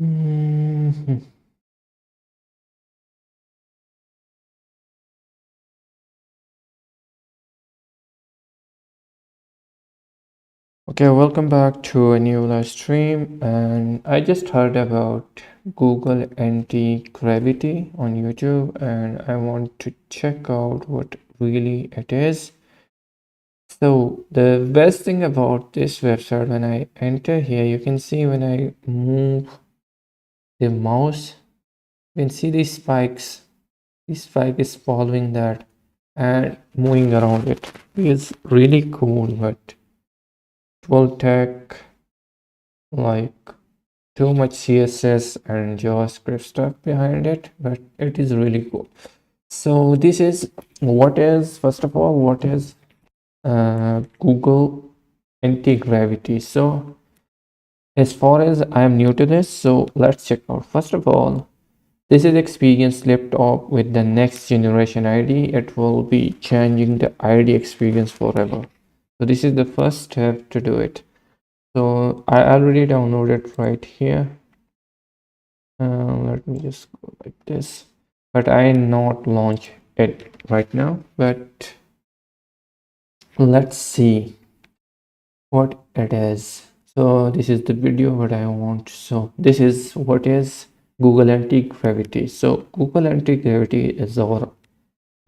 Mhm. Okay, welcome back to a new live stream. And I just heard about Google Anti-Gravity on YouTube, and I want to check out what really it is. So the best thing about this website, when I enter here, you can see when I move the mouse, you can see these spikes. This spike is following that and moving around it. It's really cool, but it will take like too much CSS and JavaScript stuff behind it, but it is really cool. So this is what is, first of all, what is Google Anti-Gravity. So as far as I am new to this, so let's check out. First of all, this is experience laptop with the next generation ID. It will be changing the ID experience forever. So this is the first step to do it. So I already downloaded right here. Let me just go like this, but I not launch it right now, but let's see what it is. So this is the video what I want. So this is what is Google Anti-Gravity. So Google Anti-Gravity is our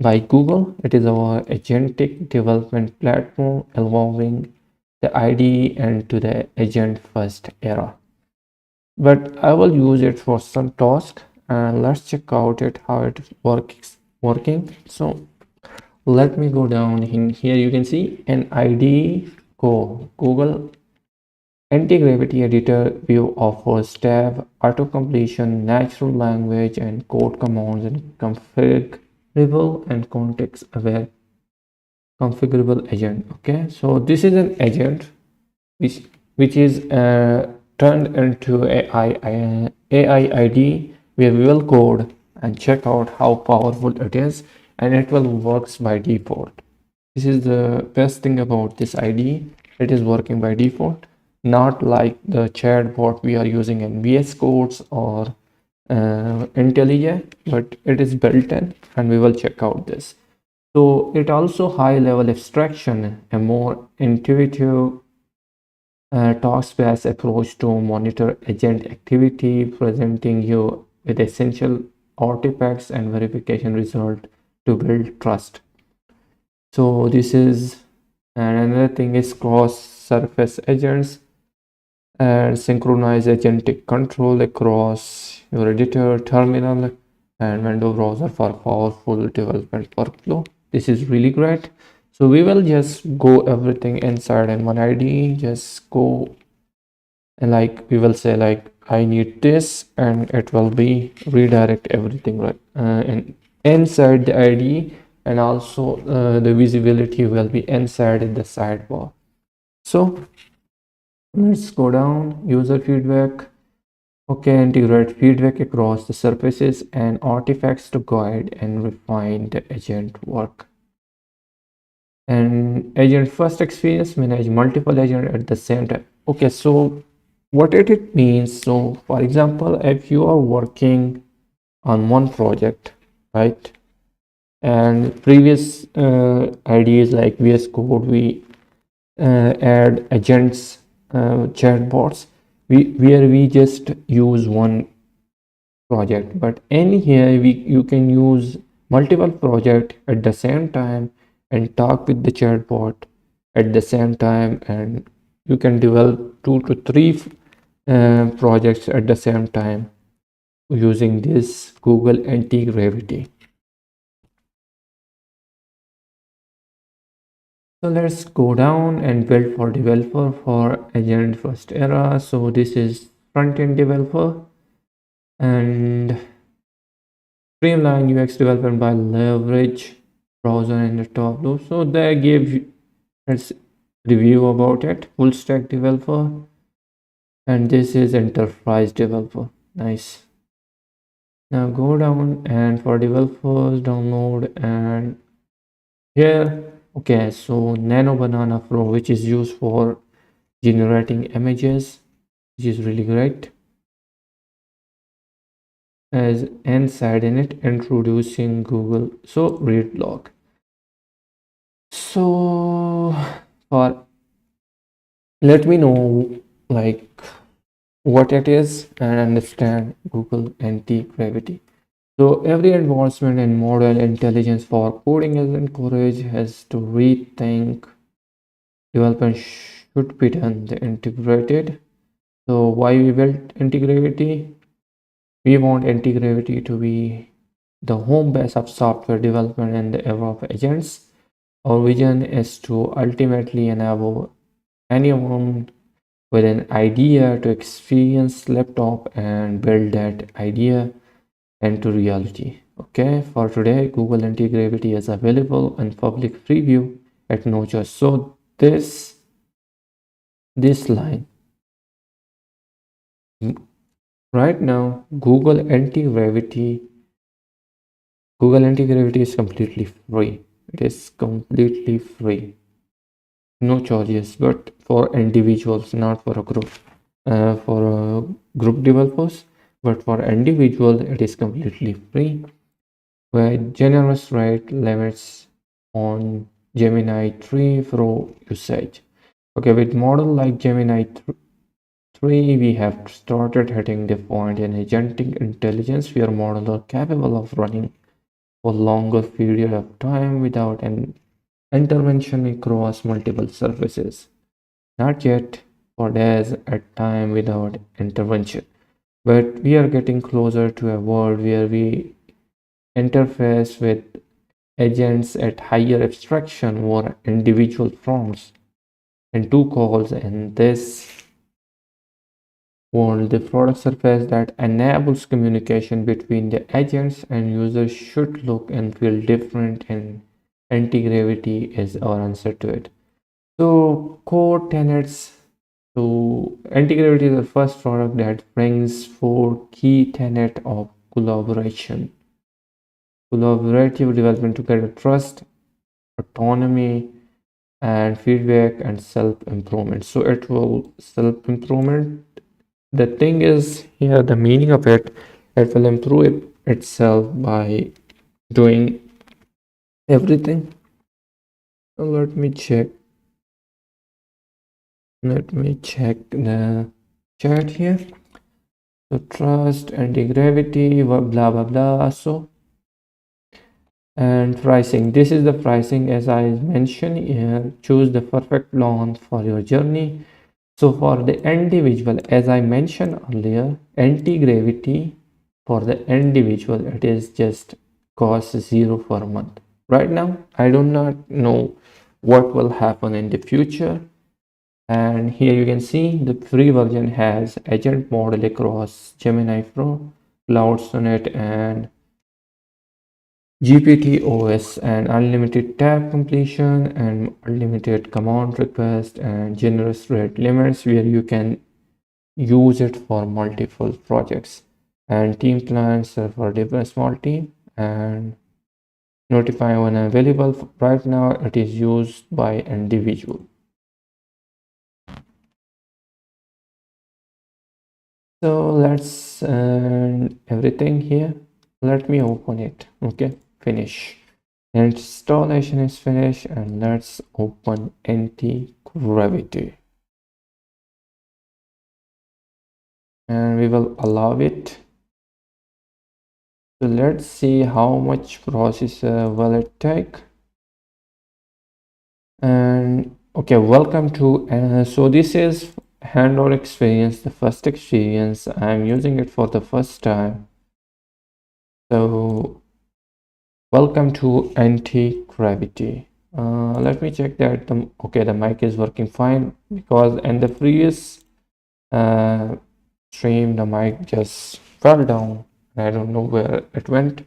by Google. It is our agentic development platform evolving the IDE and to the agent first era. But I will use it for some task, and let's check out it how it working. So let me go down in here. You can see an ID Google Anti-Gravity Editor view offers tab, auto completion, natural language, and code commands, and configurable and context aware configurable agent. Okay, so this is an agent which which is turned into AI ID where we will code and check out how powerful it is, and it will works by default. This is the best thing about this ID. It is working by default, not like the chatbot we are using in VS Codes or IntelliJ, but it is built in, and we will check out this. So it also high level abstraction, a more intuitive task-based approach to monitor agent activity, presenting you with essential artifacts and verification result to build trust. So this is, and another thing is cross-surface agents and synchronize agentic control across your editor, terminal, and window browser for powerful development workflow. This is really great. So we will just go everything inside in one ID. Just go and like we will say like I need this, and it will be redirect everything right and inside the ID, and also the visibility will be inside in the sidebar. So let's go down user feedback. Okay, integrate feedback across the surfaces and artifacts to guide and refine the agent work. And agent first experience, manage multiple agents at the same time. Okay, so what it means, so for example, if you are working on one project, right, and previous ideas like VS Code, we add agents, chatbots, where we just use one project, but in here you can use multiple project at the same time and talk with the chatbot at the same time, and you can develop 2 to 3 projects at the same time using this Google Anti-Gravity. So let's go down and build for developer for agent first era. So this is front-end developer and streamline UX development by leverage browser and the top loop. So they give us review about it. Full stack developer, and this is enterprise developer. Nice. Now go down and for developers download, and here okay, so Nano Banana Pro, which is used for generating images, which is really great. as inside in it, introducing Google. So read log. So for let me know like what it is and understand Google anti-gravity. So every advancement in model intelligence for coding is encouraged has to rethink development should be done the integrated. So why we built anti-gravity? We want anti-gravity to be the home base of software development in the era of agents. Our vision is to ultimately enable anyone with an idea to experience laptop and build that idea into reality. Okay, for today, Google Anti-Gravity is available in public preview at no charge. So this line right now, Google Anti-Gravity is completely free. It is completely free, no charges, but for individuals, not for a group. For group developers, but for individual, it is completely free with generous rate limits on Gemini 3 Pro usage. Okay, with model like Gemini 3, we have started hitting the point in agentic intelligence where models are capable of running for longer period of time without an intervention across multiple surfaces. Not yet for days at time without intervention, but we are getting closer to a world where we interface with agents at higher abstraction or individual prompts and two calls. And this world, the product surface that enables communication between the agents and users should look and feel different, and anti-gravity is our answer to it. So core tenets. So anti-gravity is the first product that brings four key tenets of collaboration. Collaborative development together, trust, autonomy, and feedback and self-improvement. So it will self-improvement. The thing is here, the meaning of it, it will improve itself by doing everything. So let me check. Let me check the chat here. So trust, anti-gravity, blah blah blah. So and pricing. This is the pricing as I mentioned here. Choose the perfect launch for your journey. So for the individual, as I mentioned earlier, anti-gravity for the individual, it is just cost 0 for a month. Right now, I do not know what will happen in the future. And here you can see the free version has agent model across Gemini Pro, Cloud Sonnet, and GPT OS, and unlimited tab completion and unlimited command request and generous rate limits where you can use it for multiple projects, and team plans for different small team, and notify when available. Right now it is used by individual. So let's everything here. Let me open it. Okay, finish. Installation is finished, and let's open anti-gravity, and we will allow it. So let's see how much processor will it take. And okay, welcome to so this is hands-on experience, the first experience. I'm using it for the first time. So welcome to anti-gravity. Let me check that the mic is working fine, because in the previous uh, stream the mic just fell down. I don't know where it went,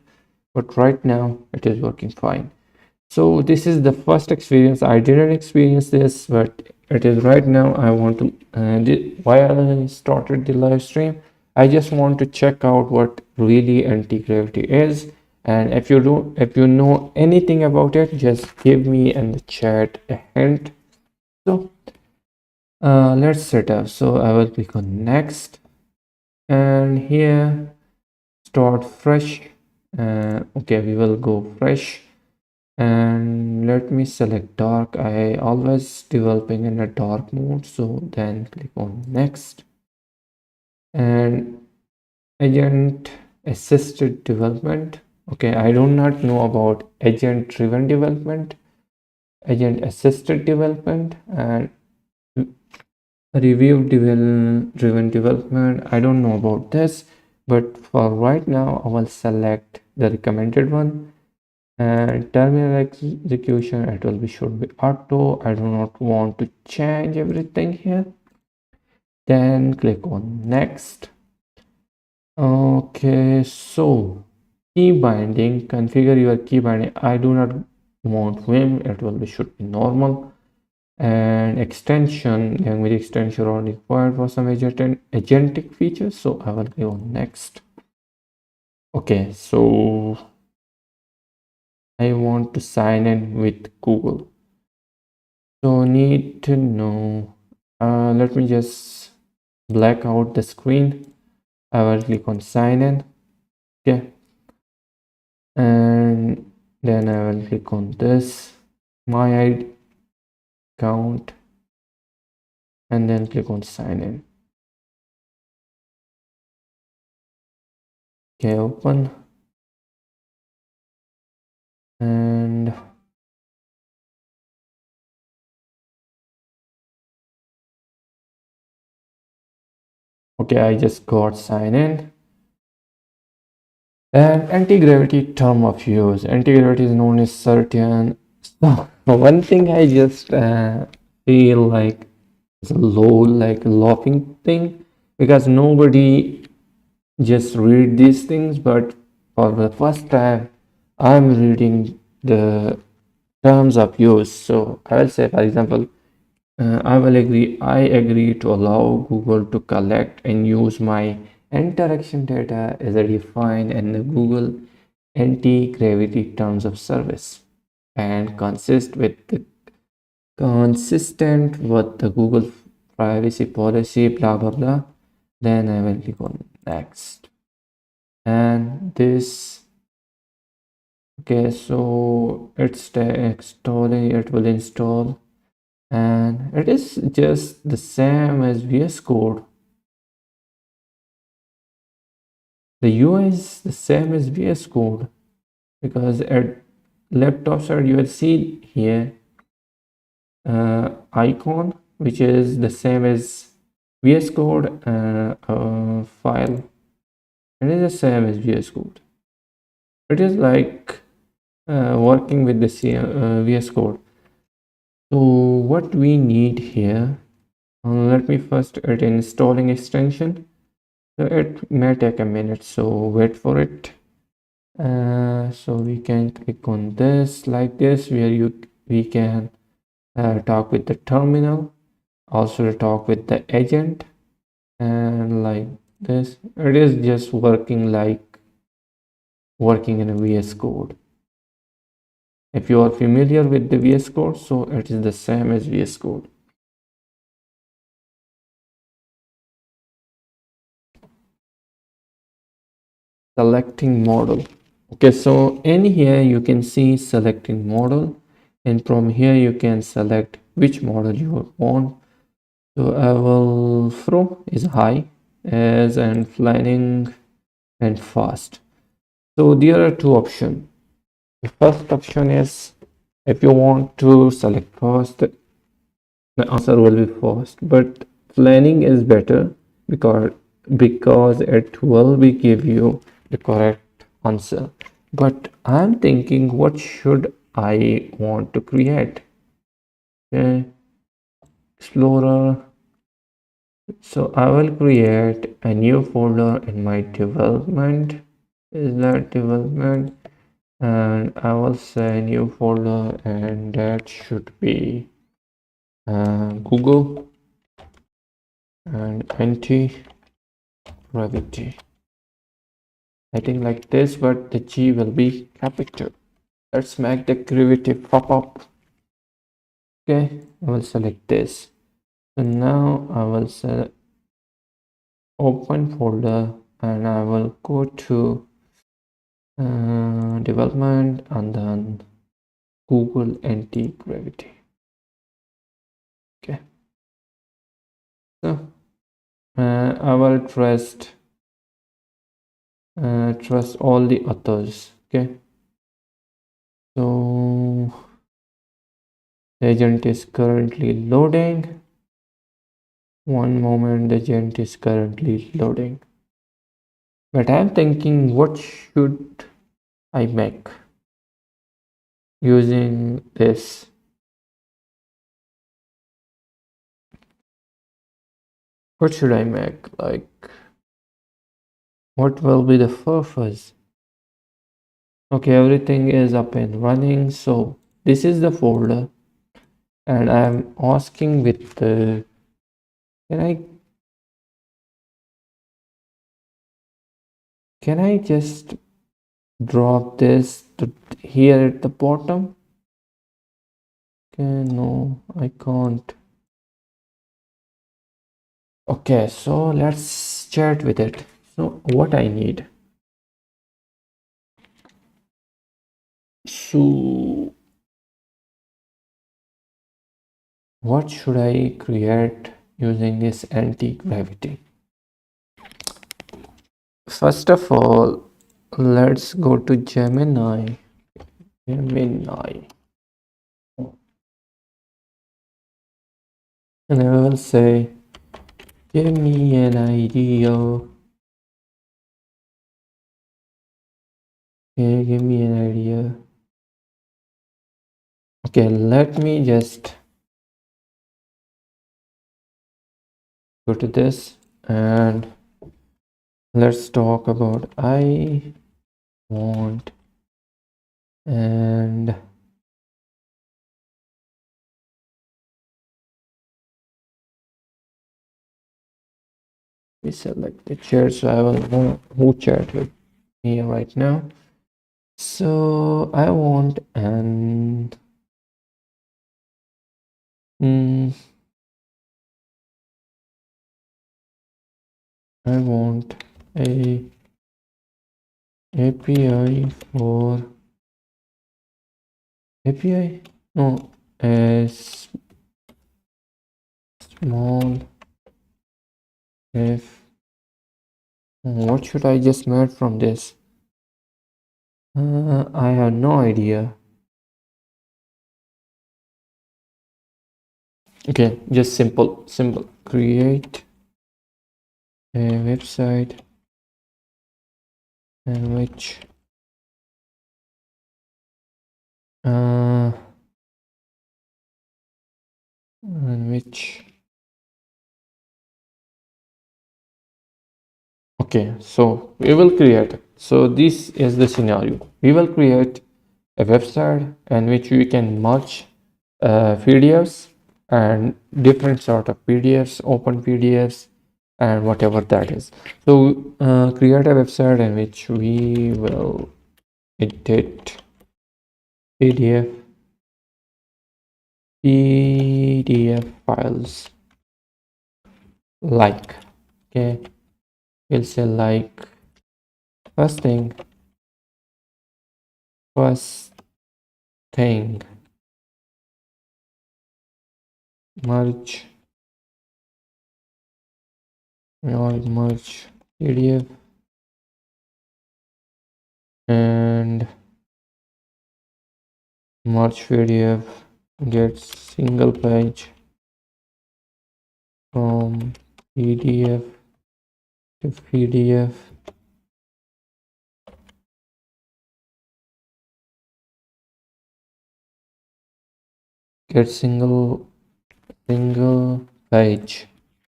but right now it is working fine. So this is the first experience. I didn't experience this, but it is right now. I want to while I started the live stream, I just want to check out what really anti-gravity is. And if you know anything about it, just give me in the chat a hint. So let's set up. So I will click on next, and here start fresh. Okay, we will go fresh, and let me select dark. I always developing in a dark mode, so then click on next. And agent assisted development. Okay, I do not know about agent driven development, agent assisted development, and review driven development. I don't know about this, but for right now I will select the recommended one. And terminal execution, it will be should be auto. I do not want to change everything here. Then click on next. Okay, so key binding, configure your key binding. I do not want Vim, it will be should be normal. And extension, language extension are required for some agentic features, so I will go on next. Okay, so I want to sign in with Google, so need to know, let me just black out the screen. I will click on sign in. Okay, and then I will click on this my ID account, and then click on sign in. Okay, open, and okay, I just got sign in. And anti-gravity term of use. Anti-gravity is known as certain. So one thing I just feel like it's a low, like laughing thing, because nobody just read these things, but for the first time I'm reading the terms of use. So I will say, for example, I agree to allow Google to collect and use my interaction data as a defined in the Google anti-gravity terms of service and consistent with the Google privacy policy, blah blah blah. Then I will click on next. And this, okay, so it's installing, it will install, and it is just the same as VS Code. The UI is the same as VS Code, because at laptop side you will see here icon which is the same as VS Code, file. It is the same as VS Code. It is like working with the VS Code. So what we need here, let me first add installing extension. So it may take a minute, so wait for it. So we can click on this like this, where we can talk with the terminal, also talk with the agent, and like this. It is just working like working in a VS Code. If you are familiar with the VS Code, so it is the same as VS Code. Selecting model. Okay, so in here you can see selecting model, and from here you can select which model you want. So I will throw is high as and flying and fast. So there are two options. The first option is, if you want to select fast, the answer will be fast, but planning is better because it will be give you the correct answer. But I'm thinking, what should I want to create? Okay, Explorer. So I will create a new folder in my development. Is that development? And I will say new folder, and that should be Google and anti-gravity. I think like this, but the G will be capital. Let's make the gravity pop up. Okay, I will select this. So now I will select open folder. and I will go to development and then Google Antigravity. Okay, so I will trust all the authors. Okay, so the agent is currently loading. One moment, the agent is currently loading. But I'm thinking, what should I make using this? What should I make? Like, what will be the purpose? Okay, everything is up and running. So this is the folder, and I'm asking with the, can I just drop this to here at the bottom? Okay, no, I can't. Okay, so let's chat with it. So what I need. So what should I create using this anti-gravity? First of all, let's go to Gemini. Gemini. And I will say, give me an idea. Okay, give me an idea. Okay, let me just go to this and let's talk about I want and we select the chat, so I will know who chat with me right now. So I want an I want a API for API, no, a small if. What should I just make from this? I have no idea. Okay, just simple create a website in which in which okay, so we will create, so this is the scenario. We will create a website in which we can merge PDFs and different sort of PDFs, open PDFs, and whatever that is. So create a website in which we will edit PDF files, like, okay, we'll say like first thing merge merge PDF and merge PDF, get single page from PDF to PDF, get single page,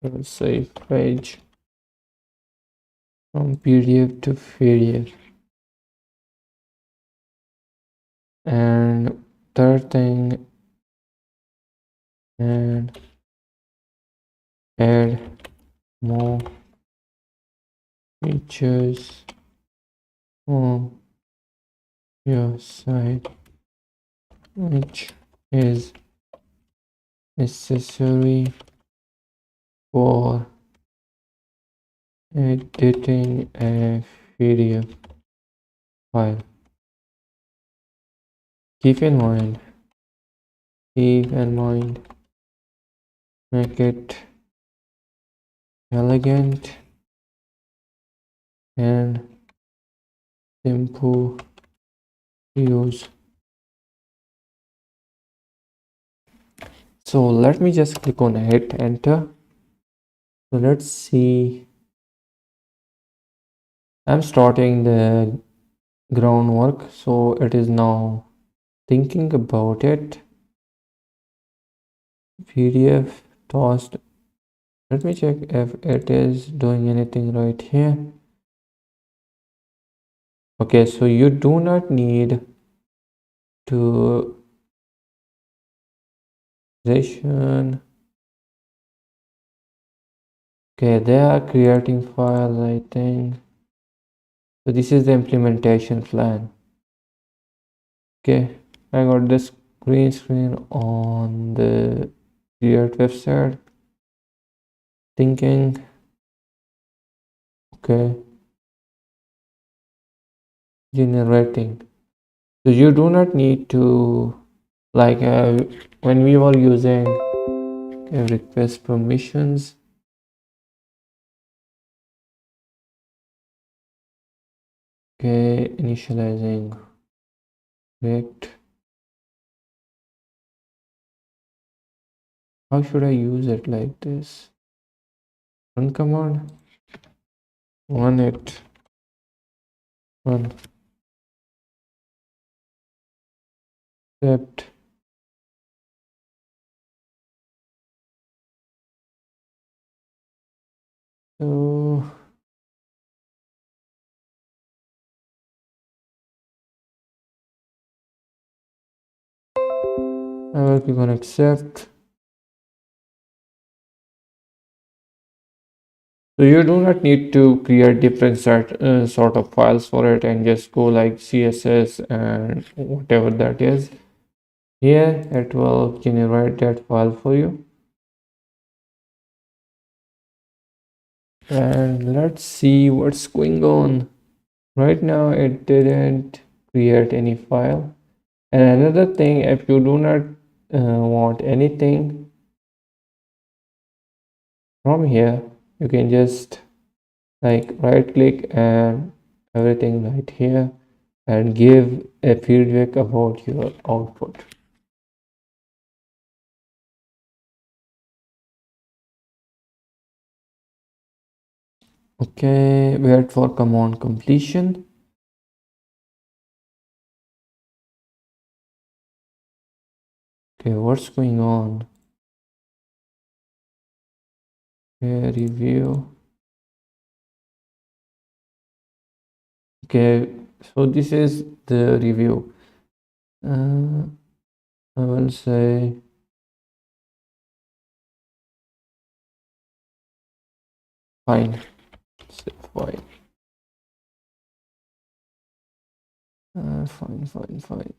let's say page from PDF to PDF. And third thing, and add more features on your site which is necessary for editing a PDF file. Keep in mind, keep in mind, make it elegant and simple to use. So let me just click on hit enter. So let's see. I'm starting the groundwork, so it is now thinking about it. PDF tossed. Let me check if it is doing anything right here. Okay, so you do not need to position. Okay, they are creating files, I think. So this is the implementation plan. Okay, I got this green screen on the create website. Thinking. Okay, generating. So you do not need to like when we were using request permissions. Okay, initializing correct. How should I use it like this? Run command. Run it. Run. Accept. So I will click on accept. So you do not need to create different sort of files for it and just go like CSS and whatever that is. Here it will generate that file for you. And let's see what's going on. Right now it didn't create any file. And another thing, if you do not want anything from here, you can just like right click and everything right here and give a feedback about your output. Okay, wait for command completion. Okay, what's going on? Okay, review. Okay, so this is the review. I will say fine. Say fine. Fine.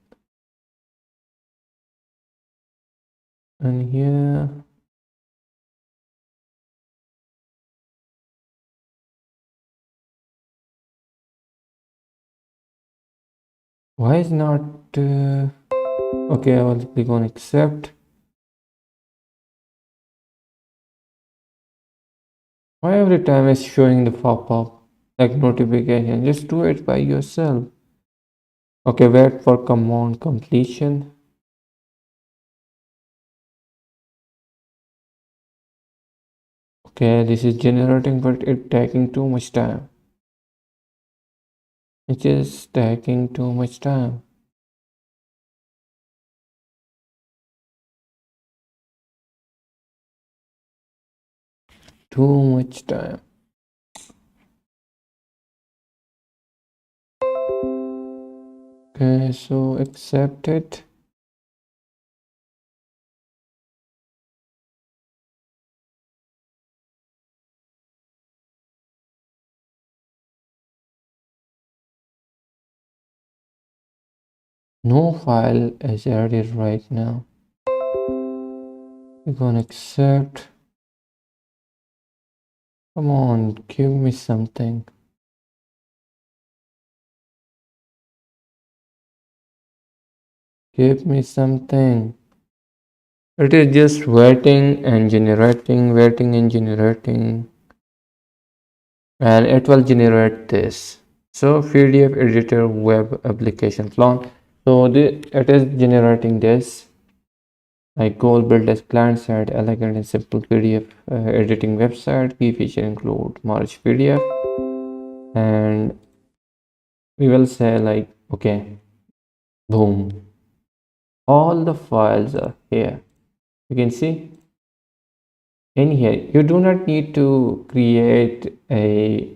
And here, why is not? Okay, I will click on accept. Why every time it's showing the pop-up like notification? Just do it by yourself. Okay, wait for command completion. Okay, this is generating, but it's taking too much time. It is taking too much time. Too much time. Okay, so accept it. No file is added right now. We're gonna accept. Come on, give me something. Give me something. It is just waiting and generating, waiting and generating, and it will generate this. So PDF editor web application plan. So it is generating this. My goal build as client side elegant and simple PDF editing website. Key feature include merge PDF, and we will say like okay, boom, all the files are here. You can see in here you do not need to create a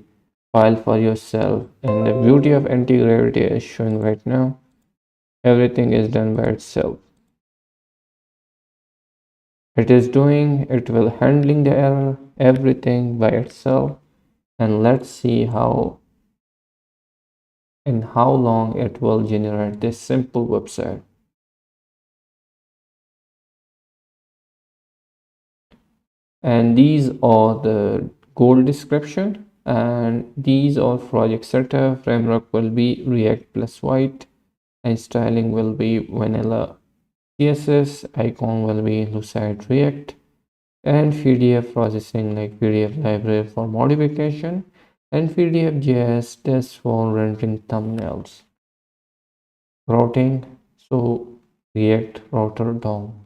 file for yourself, and the beauty of anti-gravity is showing right now. Everything is done by itself. It will handling the error, everything by itself. And let's see how and how long it will generate this simple website. And these are the goal description, and these are project setup. Framework will be React plus white, and styling will be vanilla CSS. Icon will be Lucid React, and PDF processing like PDF library for modification, and PDF JS test for rendering thumbnails. Routing, so React router down.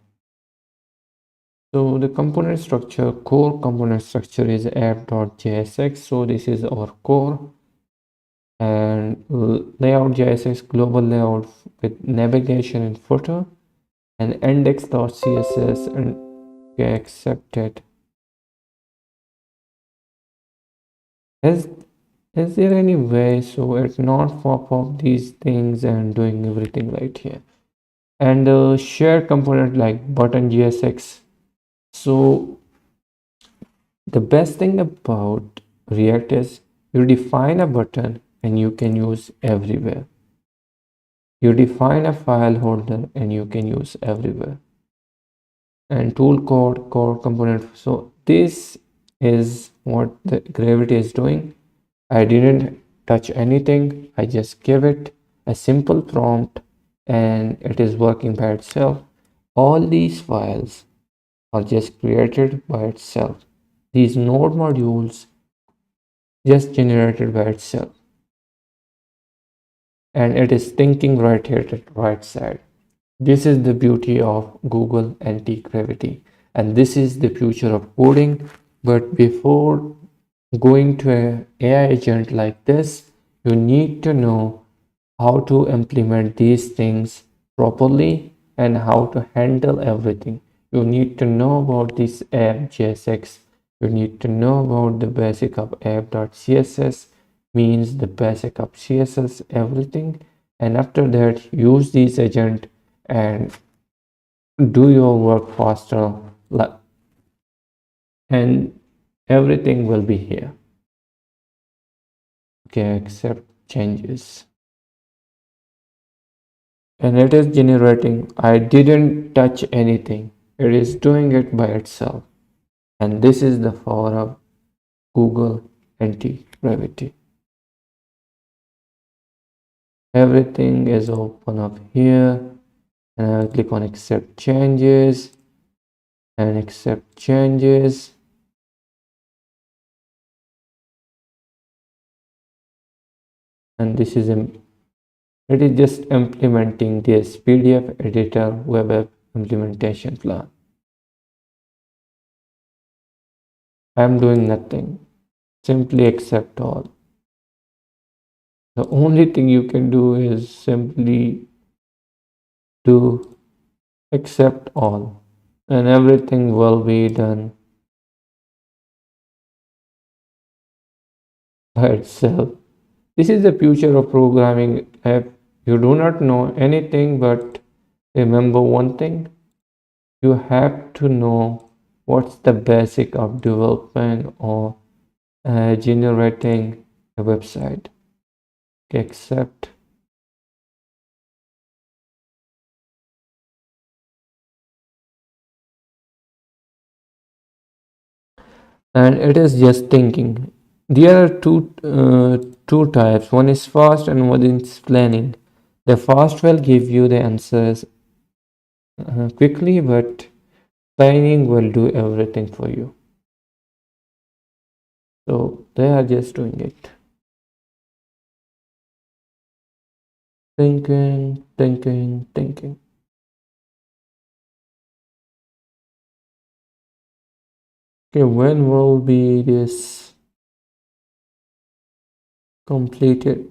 So the component structure, core component structure is app.jsx. So this is our core, and layout JSX global layout with navigation and footer, and index.css, and okay, accepted. Is is there any way so it's not pop up these things and doing everything right here? And share component like button JSX. So the best thing about React is you define a button and you can use everywhere. You define a file holder and you can use everywhere. And tool code, core component. So this is what the Gravity is doing. I didn't touch anything. I just give it a simple prompt and it is working by itself. All these files are just created by itself. These node modules just generated by itself, and it is thinking right here at the right side. This is the beauty of Google Antigravity, and this is the future of coding. But before going to an AI agent like this, you need to know how to implement these things properly and how to handle everything. You need to know about this app JSX. You need to know about the basic of app.css, means the basic of CSS, everything. And after that, use this agent and do your work faster, and everything will be here. Okay, accept changes. And it is generating. I didn't touch anything. It is doing it by itself. And this is the power of Google Anti-Gravity. Everything is open up here, and I'll click on accept changes and accept changes. And this is it is just implementing this PDF editor web app implementation plan. I'm doing nothing. Simply accept all. The only thing you can do is simply do accept all, and everything will be done by itself. This is the future of programming. If you do not know anything, but remember one thing, you have to know what's the basic of developing or generating a website. Accept. and it is just thinking. There are two types. One is fast and one is planning. The fast will give you the answers quickly, but planning will do everything for you. So they are just doing it. Thinking, thinking, thinking. Okay, when will be this completed?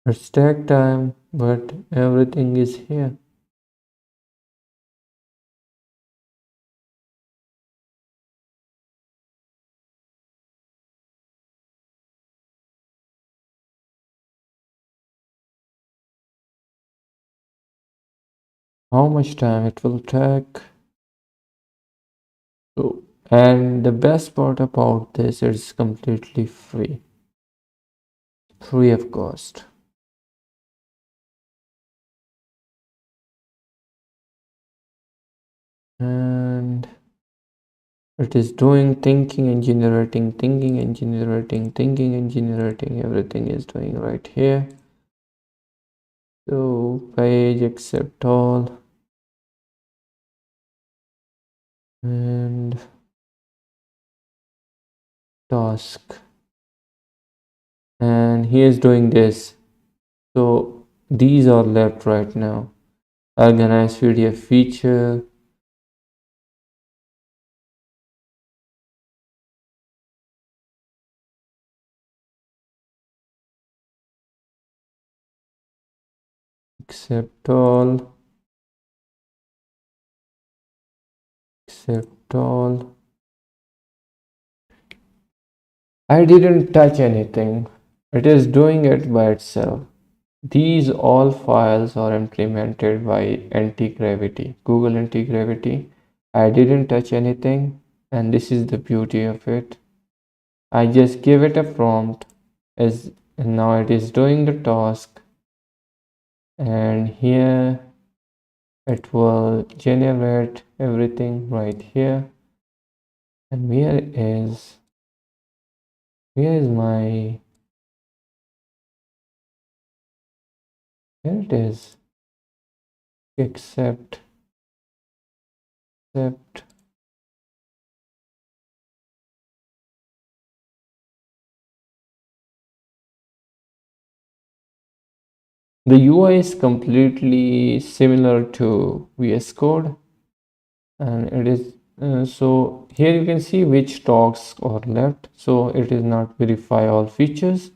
It's take time, but everything is here. How much time it will take? So, and the best part about this is completely free of cost. And it is doing thinking and generating, thinking and generating, thinking and generating. Everything is doing right here. So page accept all, and task, and he is doing this. So these are left right now. Organize PDF feature, accept all, accept all. I didn't touch anything. It is doing it by itself. These all files are implemented by Antigravity, Google Antigravity. I didn't touch anything, and this is the beauty of it. I just give it a prompt, as and now it is doing the task, and here it will generate everything right here. And where is my, here it is, accept. The UI is completely similar to VS Code, and it is so here you can see which talks are left. So it is not verify all features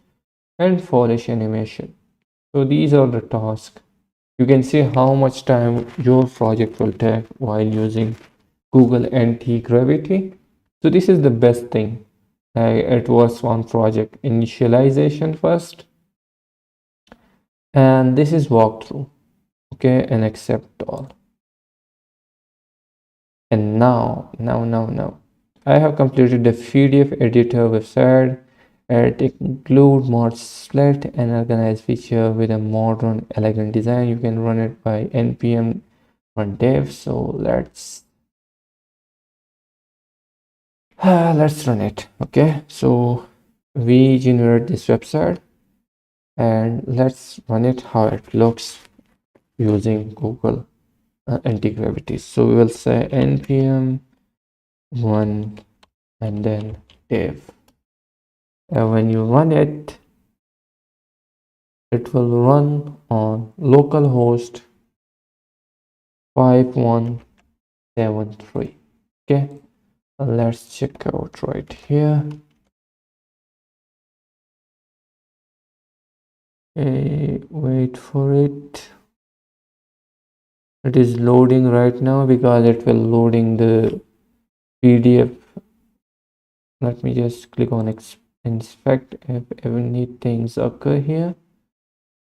and polish animation. So these are the tasks. You can see how much time your project will take while using Google Anti-Gravity. So this is the best thing. It was one project initialization first, and this is walkthrough. Okay, and accept all. And now I have completed the PDF editor website. It includes more split and organized feature with a modern elegant design. You can run it by npm run dev. So let's run it. Okay, so we generate this website and let's run it how it looks using Google Anti-Gravity. So we will say npm run and then dev. And when you run it, it will run on localhost 5173. Okay, let's check out right here. Wait for it. It is loading right now because it will loading the PDF. Let me just click on inspect if any things occur here.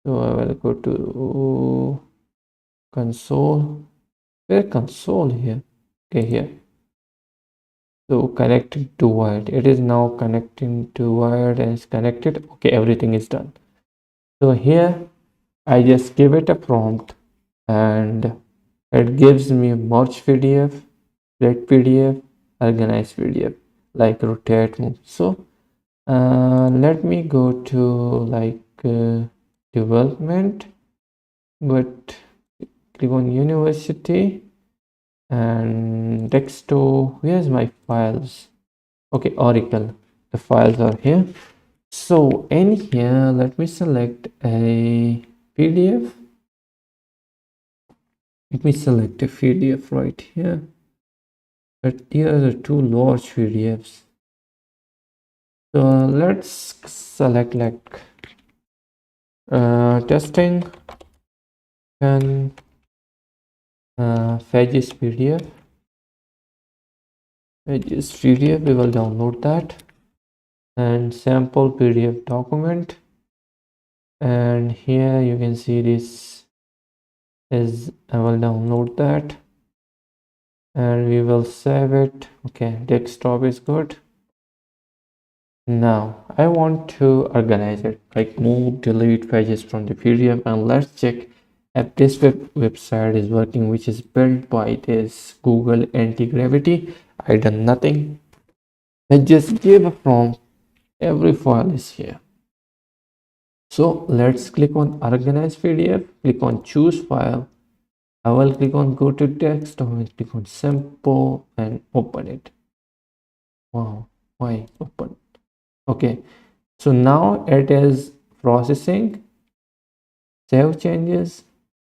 So I will go to console. Where console here? Okay, here. So connected to wired. It is now connecting to wired and it's connected. Okay, everything is done. So here I just give it a prompt and it gives me merge PDF, let PDF, organize PDF, like rotate, move. So let me go to like development, but click on university and desktop. Where's my files? Okay, Oracle. The files are here. So in here, let me select a PDF. Let me select a PDF right here. But here are two large PDFs. So let's select like testing and pages PDF. Pages PDF, we will download that, and sample PDF document. And here you can see this is, I will download that and we will save it. Okay, desktop is good. Now I want to organize it, like move, delete pages from the PDF, and let's check if this website is working, which is built by this Google Antigravity. I done nothing. I just gave a prompt. Every file is here. So let's click on organize PDF, click on choose file. I will click on go to desktop and click on sample and open it. Wow, why open? Okay, so now it is processing, save changes,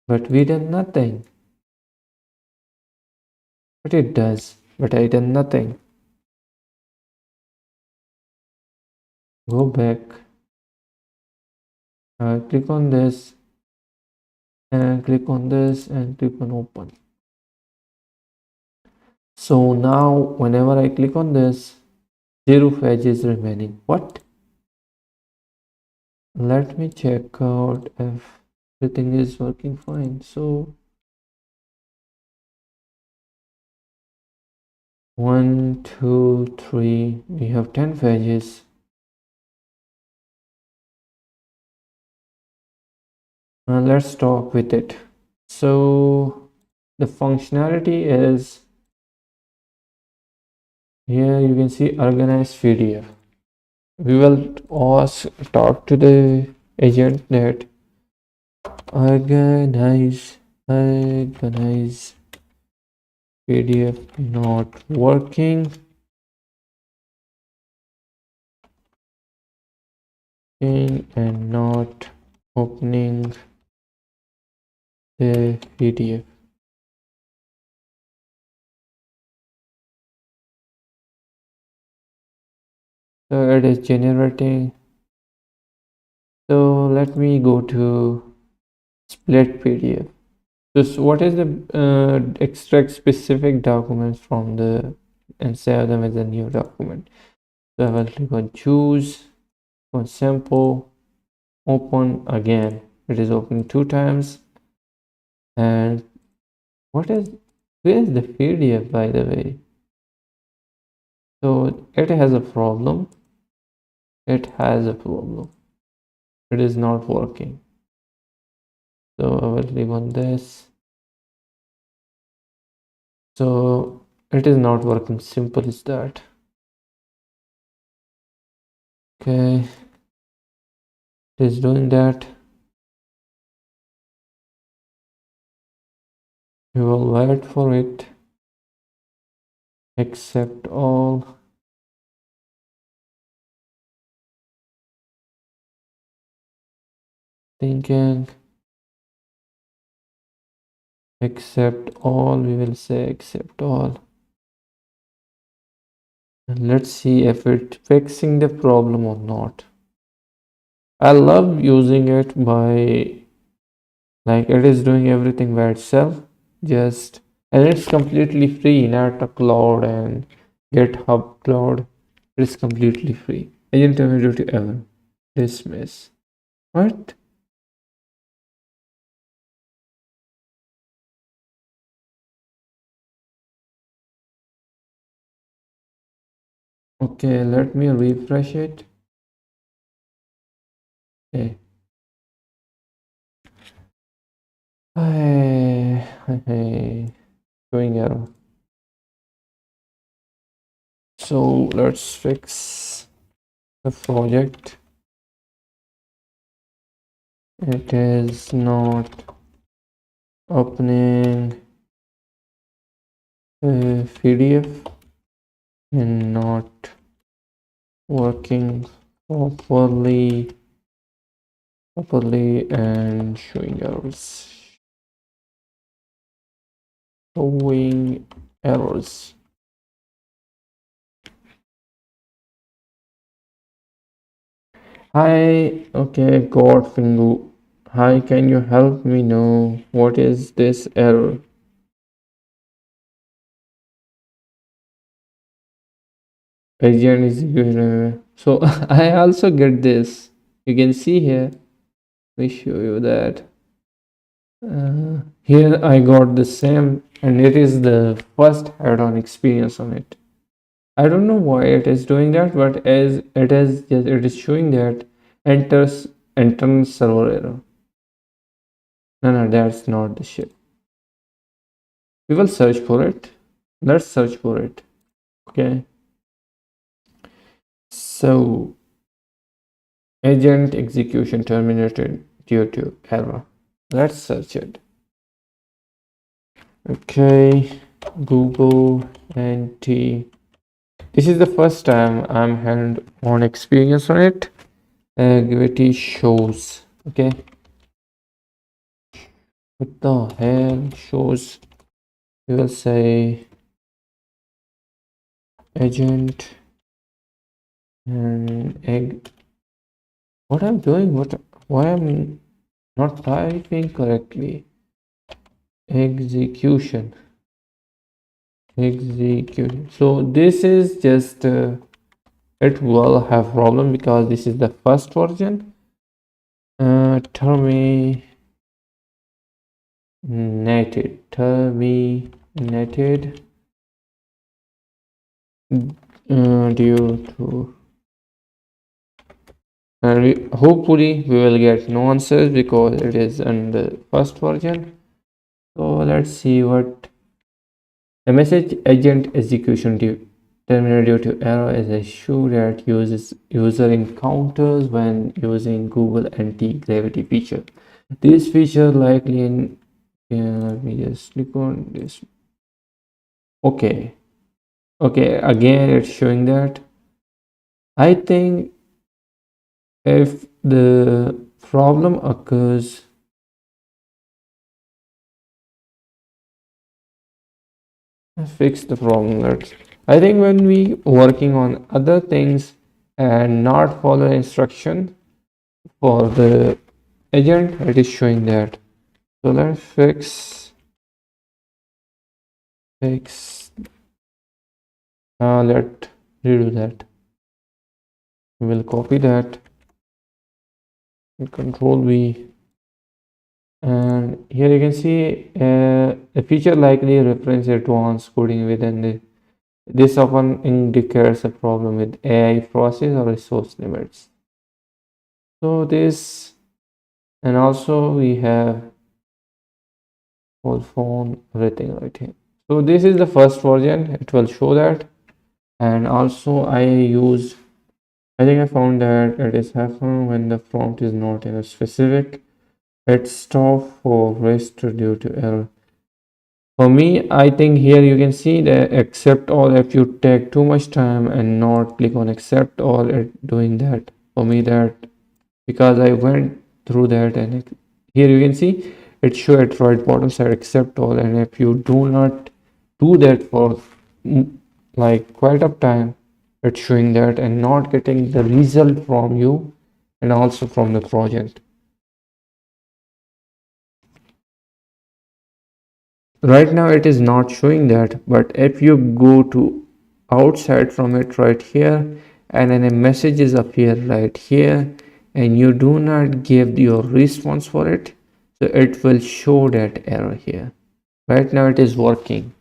but we done nothing. But it does, but I done nothing. Go back, click on this and click on this and click on open. So now whenever I click on this, 0 pages remaining. What? Let me check out if everything is working fine. So 1, 2, 3, we have 10 pages. Let's talk with it. So the functionality is here. You can see organize PDF. We will talk to the agent that organize PDF not working and not opening the PDF. So it is generating. So let me go to split PDF. So what is the extract specific documents from the and save them as a new document. So I will click on choose, on sample, open again. It is open 2 times. And what is, where is the PDF by the way? So it has a problem. It has a problem. It is not working. So I will click on this. So it is not working. Simple as that. Okay, it is doing that. We will wait for it. Accept all. Thinking. Accept all. We will say accept all. And let's see if it's fixing the problem or not. I love using it by, like, it is doing everything by itself. Just, and it's completely free. Not a cloud and GitHub cloud. It's completely free. Agent availability ever. Dismiss. What? Okay, let me refresh it. Okay. Hey, showing error. So let's fix the project. It is not opening a PDF and not working properly and showing errors. Hi, okay, God Fingu. Hi, can you help me know what is this error? Agent execution. So I also get this. You can see here. Let me show you that. Here I got the same, and it is the first add-on experience on it. I don't know why it is doing that, but as it is showing that enter server error. No, that's not the shit. We will search for it. Let's search for it. Okay. So agent execution terminated due to error. Let's search it. Okay, Google NT. This is the first time I'm hand on experience on it. Gravity shows. Okay. What the hell shows? We will say agent and egg. What I'm doing? Why I'm not typing correctly? Execution. So this is just it will have problem because this is the first version. Terminated due to, and hopefully we will get no answers because it is in the first version. So let's see what a message agent execution terminated due to error is an issue that user encounters when using Google anti-gravity feature. This feature likely in let me just click on this. Okay, again it's showing that. I think if the problem occurs, fix the problem. I think when we working on other things and not follow instruction for the agent, it is showing that. So let's fix let redo that. We will copy that, control V, and here you can see a feature likely reference advanced coding within this often indicates a problem with AI process or resource limits. So this, and also we have whole phone everything right here. So this is the first version, it will show that. And also I think I found that it is happen when the prompt is not in a specific, it's stop for rest due to error. For me, I think here you can see the accept all. If you take too much time and not click on accept all, it doing that for me, that because I went through that, and here you can see it show at right bottom side accept all, and if you do not do that for like quite a time, it's showing that and not getting the result from you and also from the project. Right now it is not showing that, but if you go to outside from it right here, and then a message is appear right here, and you do not give your response for it, so it will show that error here. Right now it is working,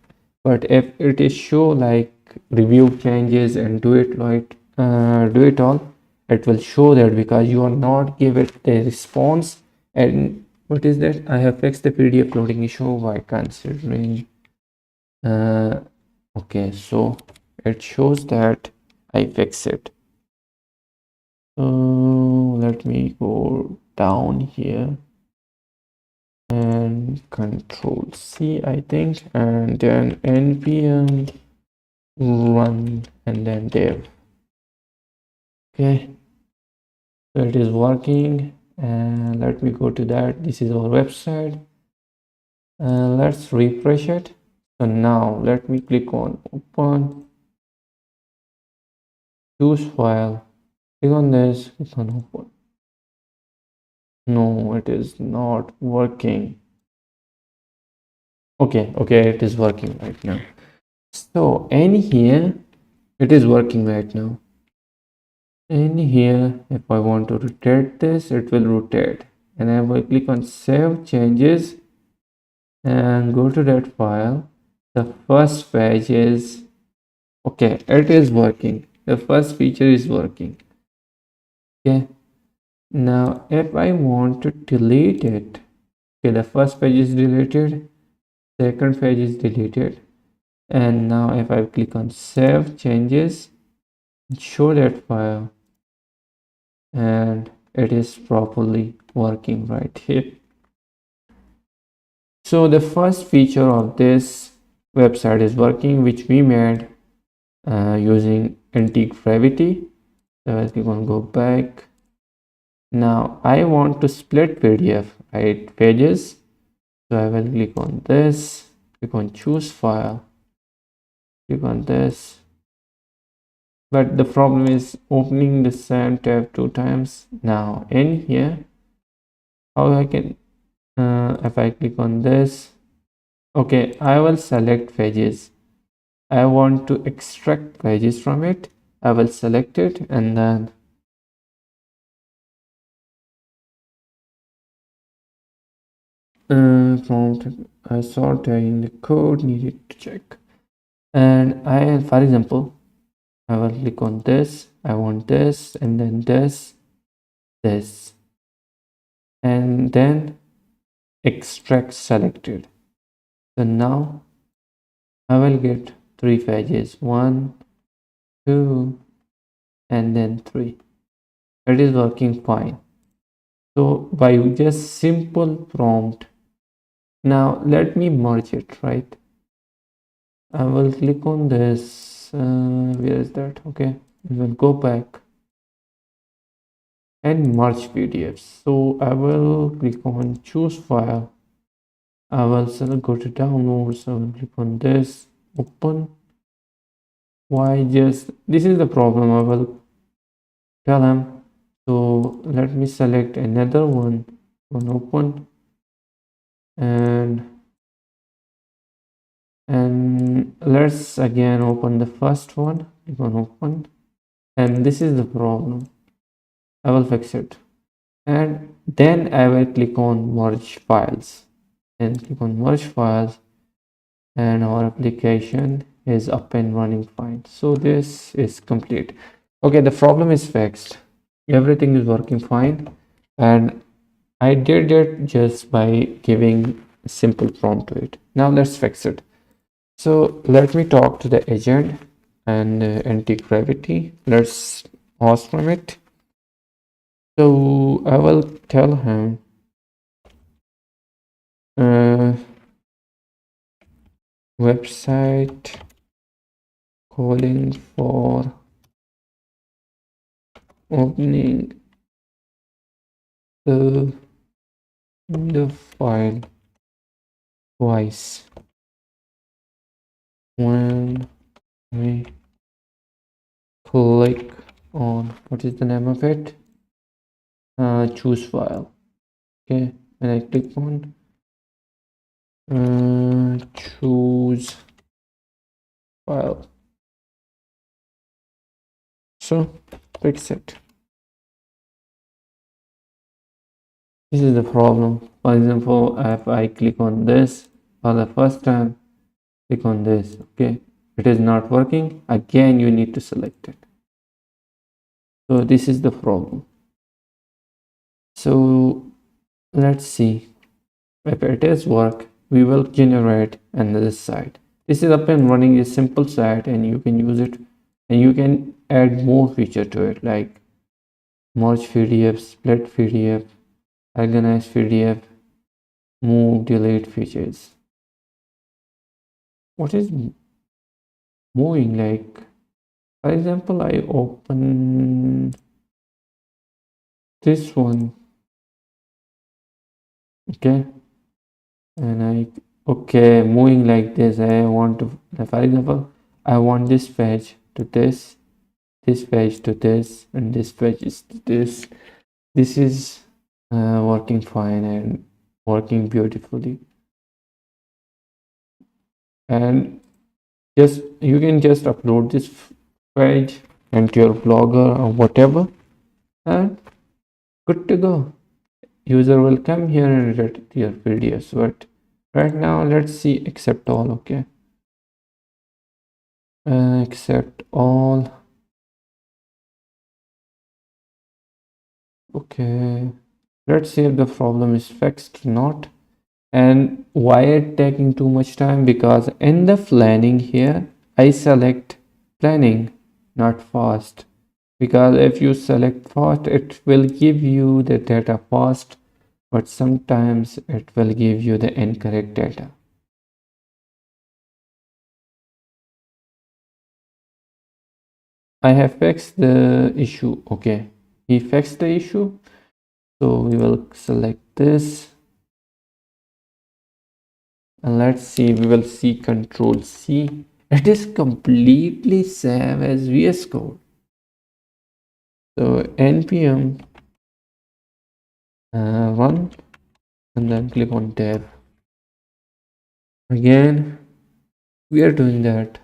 but if it is show like review changes and do it right, do it all, it will show that because you are not give it a response. And what is that? I have fixed the PDF loading issue by considering okay, so it shows that I fix it. So let me go down here and Control C, I think, and then npm run and then dev. Okay, so it is working, and let me go to that. This is our website, and let's refresh it. So now let me click on open, choose file, click on this, click on open. No, it is not working. Okay, it is working right now. So in here, it is working right now. In here, if I want to rotate this, it will rotate, and I will click on save changes and go to that file. The first page is okay, it is working. The first feature is working. Okay, now if I want to delete it, okay, the first page is deleted, second page is deleted, and now if I click on save changes, show that file, and it is properly working right here. So the first feature of this website is working, which we made using Antigravity. So I click on go back. Now I want to split PDF, right, pages. So I will click on this, click on choose file, click on this. But the problem is opening the same tab 2 times. Now in here, how I can, if I click on this, okay, I will select pages. I want to extract pages from it. I will select it, and then prompt I sorting the code needed to check. And I, for example, I will click on this. I want this, and then this, and then extract selected. So now I will get 3 pages, 1, 2, and then 3. It is working fine. So by just simple prompt, now let me merge it, right? I will click on this. Where is that? Okay, we will go back and merge PDFs. So I will click on choose file. I will go to downloads. I will click on this, open. Why just this is the problem? I will tell him. So let me select another one on open, and let's again open the first one. Click on open, and this is the problem. I will fix it, and then I will click on merge files, and click on merge files, and our application is up and running fine. So this is complete. Okay, the problem is fixed, everything is working fine, and I did it just by giving a simple prompt to it. Now let's fix it. So let me talk to the agent and anti-gravity. Let's pause from it. So I will tell him website calling for opening the file twice when we click on, what is the name of it, choose file. Okay, when I click on choose file, so fix it. This is the problem. For example, if I click on this for the first time, click on this, okay, it is not working. Again, you need to select it. So this is the problem. So let's see if it is work. We will generate another site. This is up and running, a simple site, and you can use it, and you can add more feature to it, like merge PDF, split PDF, organize PDF, move, delete features. What is moving? Like, for example, I open this one, okay, and okay, moving like this. I want to, for example, I want this page to this page to this, and this page is to this. This is working fine and working beautifully. And just you can just upload this page into your blogger or whatever, and good to go. User will come here and read your videos. But right now, let's see accept all. Okay, accept all. Okay, let's see if the problem is fixed or not. And why it taking too much time? Because in the planning here, I select planning, not fast. Because if you select fast, it will give you the data fast, but sometimes it will give you the incorrect data. I have fixed the issue. Okay, he fixed the issue. So we will select this, and let's see, we will see Control C. It is completely same as VS Code. So npm run, and then click on tab. Again, we are doing that,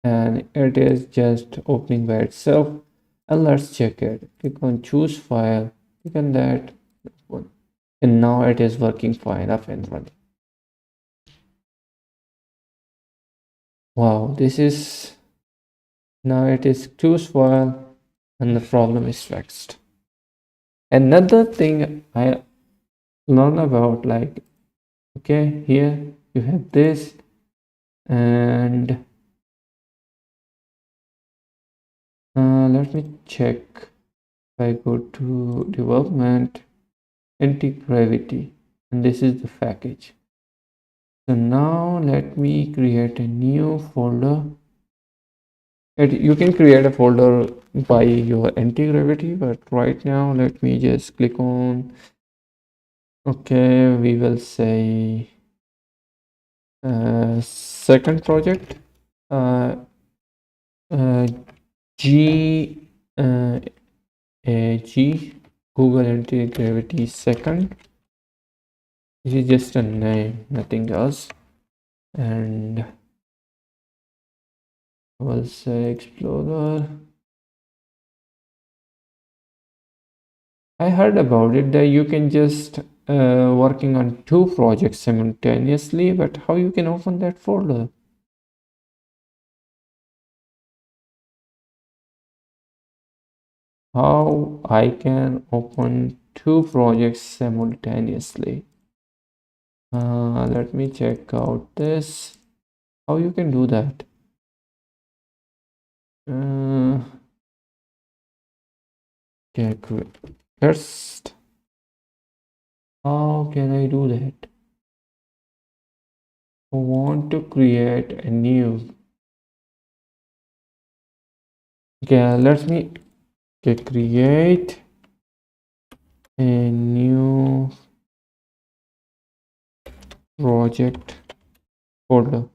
and it is just opening by itself. And let's check it. Click on choose file, click on that one, and now it is working fine, up and running. Wow, this is, now it is choose file, and the problem is fixed. Another thing I learned about, like, okay, here you have this, and let me check. If I go to development, Antigravity, and this is the package. So now let me create a new folder. You can create a folder by your Antigravity, but right now let me just click on, okay, we will say second project, uh, uh, G G Google Antigravity second. This is just a name, nothing else. And I will say Explorer. I heard about it that you can just working on two projects simultaneously, but how you can open that folder? How I can open two projects simultaneously? Let me check out this. How you can do that? Okay, good. First, how can I do that? I want to create a new. Okay, let me create a new project folder.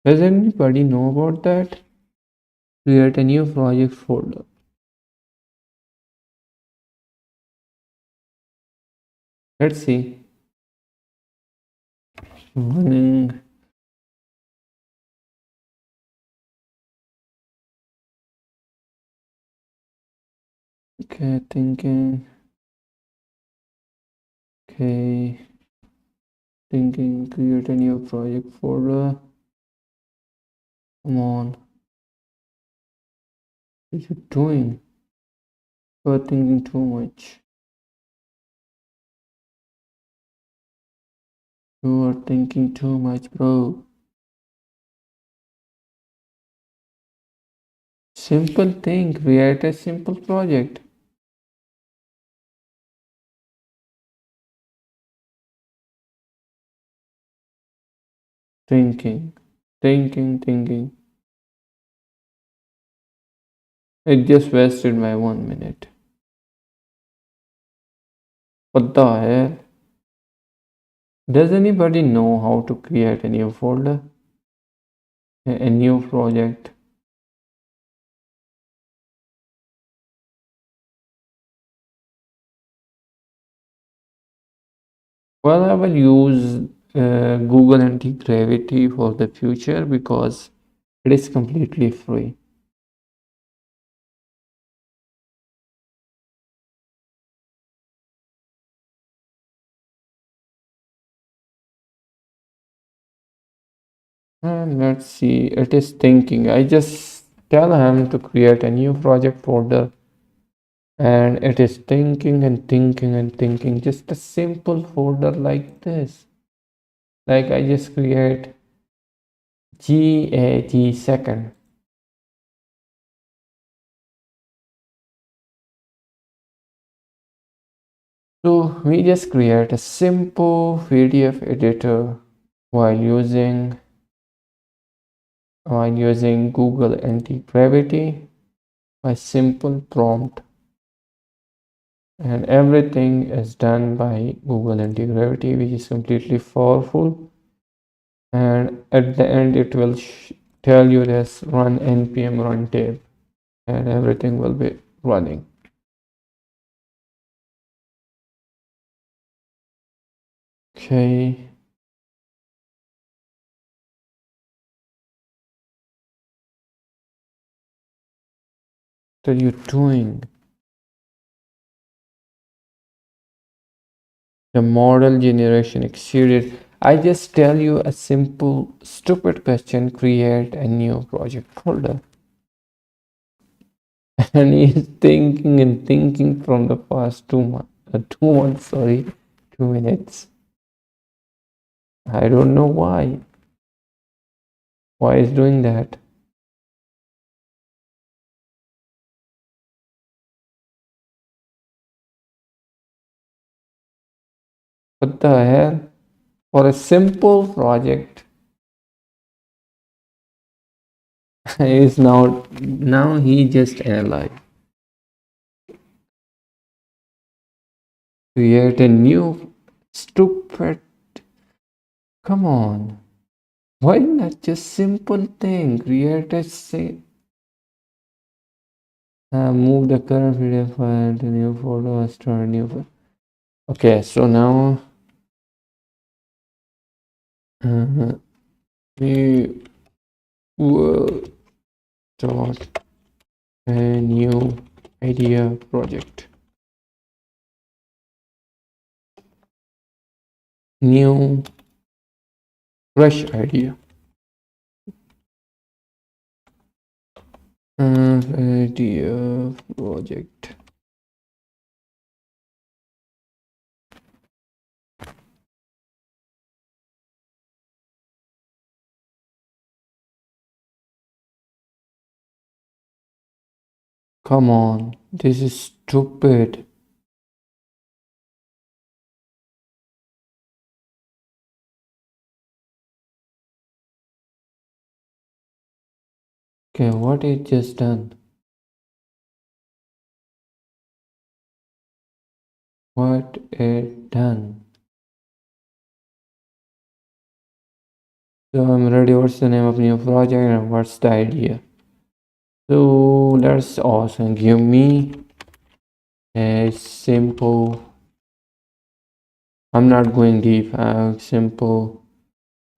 Does anybody know about that? Create a new project folder. Let's see. Running. Okay, thinking. Okay, thinking. Create a new project folder. Come on. What are you doing? You're thinking too much. You are thinking too much, bro. Simple thing, create a simple project. Thinking, thinking. It just wasted my 1 minute. What the hell? Does anybody know how to create a new folder? A new project? Well, I will use Google Antigravity for the future because it is completely free. And let's see, it is thinking. I just tell him to create a new project folder, and it is thinking. Just a simple folder like this. Like I just create GAG second. So we just create a simple PDF editor while using Google Anti-Gravity by simple prompt, and everything is done by Google Anti-Gravity, which is completely powerful. And at the end it will tell you this run npm run tape, and everything will be running. Okay, what are you doing? The model generation exceeded. I just tell you a simple stupid question, create a new project folder. And he's thinking from the past 2 months, 2 months, sorry, 2 minutes. I don't know why is doing that. What the hell? For a simple project is now he just alive. Create a new stupid. Come on. Why not just simple thing? Create a say move the current video file to new folder, start a new file. Okay, so now we will start a new idea project. New fresh idea. Idea project. Come on, this is stupid. Okay, what it just done? What it done? So I'm ready. What's the name of new project and what's the idea? So let's also give me a simple. I'm not going deep. Simple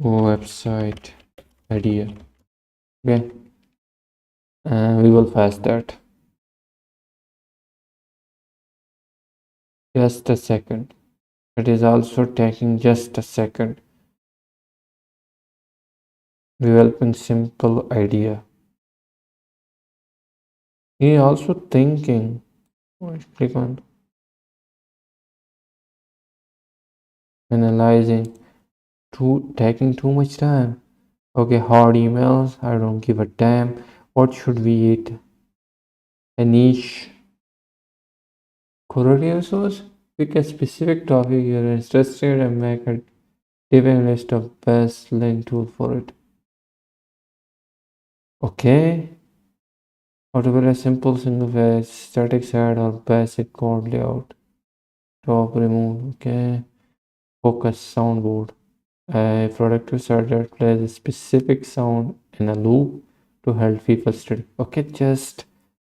website idea. Okay, we will fast that. Just a second. It is also taking just a second. Developing simple idea. He also thinking. Click on analyzing. Taking too much time. Okay, hard emails. I don't give a damn. What should we eat? a niche career source. Pick a specific topic you're interested in and make a given list of best link tool for it. Okay. How to build a simple single page static site or basic code layout. Top remove. Okay. Focus soundboard. A productive site that plays a specific sound in a loop to help people study. Okay, just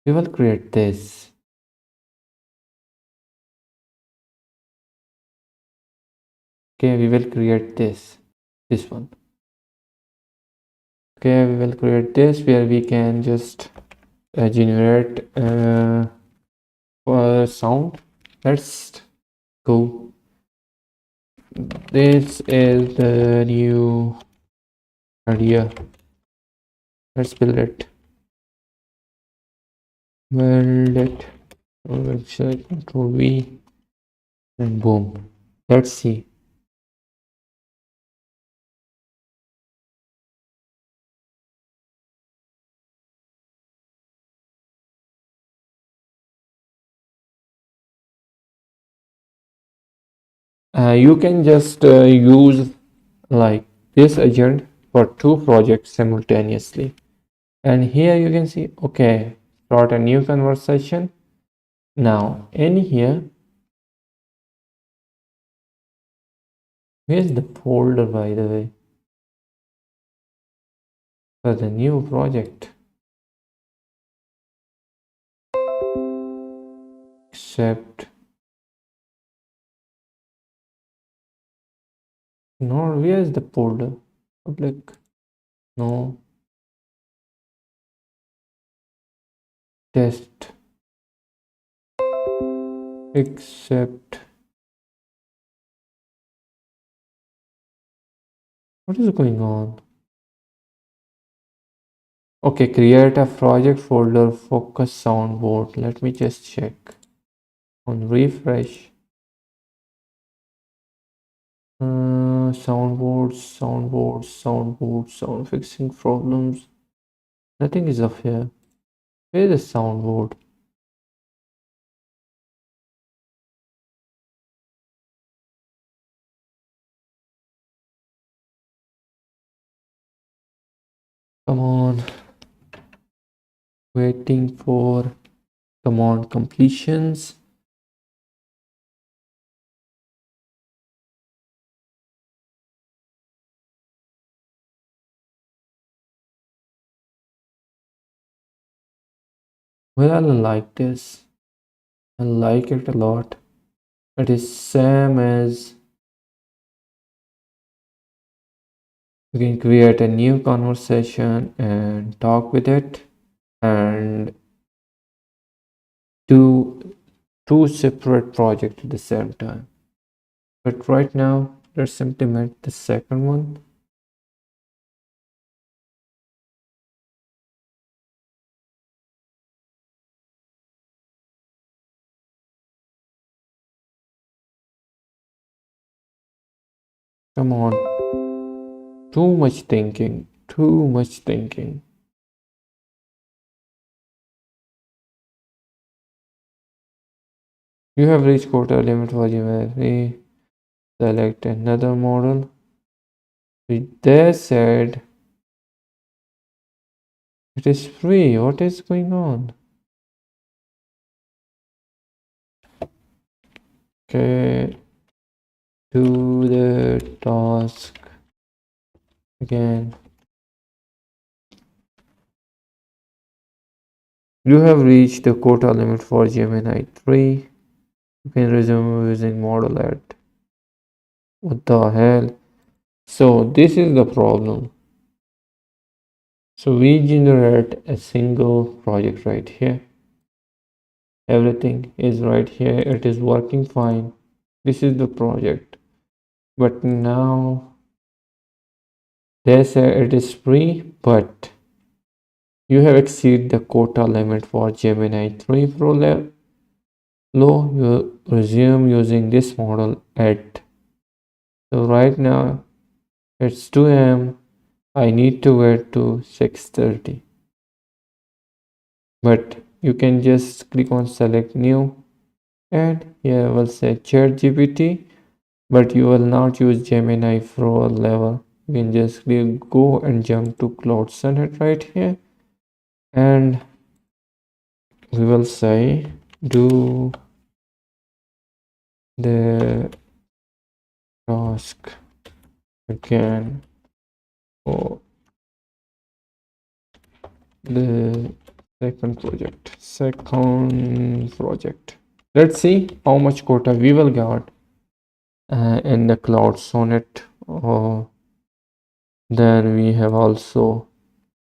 we will create this. Okay, we will create this one. Okay, we will create this where we can just generate sound. Let's go. This is the new idea. Let's build it. Build it. Website Control V and boom. Let's see. You can just use like this agent for two projects simultaneously. And here you can see, okay, start a new conversation. Now in here, here's the folder by the way for the new project. Except no, where's the folder? Public. No. Test. Except what is going on? Okay, create a project folder focus soundboard. Let me just check on refresh. Soundboards, sound fixing problems. Nothing is up here. Where is the soundboard? Come on. Waiting for command completions. Well, I like this. I like it a lot. It is same as you can create a new conversation and talk with it and do two separate projects at the same time. But right now, let's implement the second one. Come on. Too much thinking. Too much thinking. You have reached quota limit for geometry. Select another model. They said it is free. What is going on? Okay. Do the task again. You have reached the quota limit for Gemini 3. You can resume using model at. What the hell? So this is the problem. So we generate a single project right here. Everything is right here. It is working fine. This is the project. But now they say it is free, but you have exceeded the quota limit for Gemini 3 Pro low. You resume using this model at. So right now it's 2 a.m. I need to wait to 6:30. But you can just click on select new, and here will say ChatGPT, but you will not use Gemini Pro level. You can just go and jump to Cloud Sonnet right here, and we will say do the task again for the second project. Let's see how much quota we will get in the Cloud Sonnet. Then we have also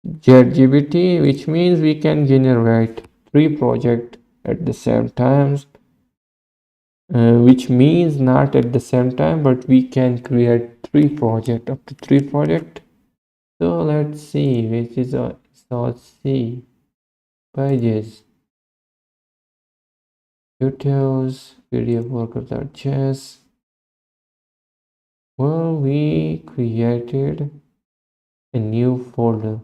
JetGPT, which means we can generate 3 projects at the same time, which means not at the same time, but we can create 3 projects, up to 3 projects. So let's see which is a so C pages, videos, PDF workers.js. Well, we created a new folder.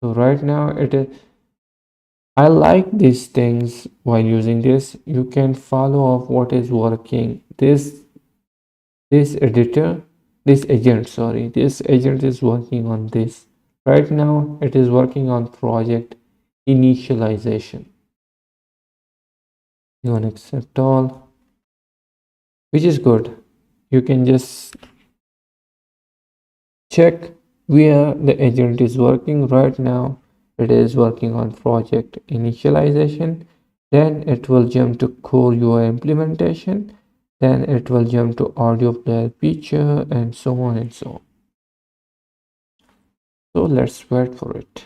So right now it is. I like these things while using this. You can follow up what is working. This editor, this agent, sorry, this agent is working on this. Right now it is working on project initialization. You want to accept all, which is good. You can just check where the agent is working. Right now it is working on project initialization, then it will jump to core UI implementation, then it will jump to audio player feature, and so on and so on. So let's wait for it.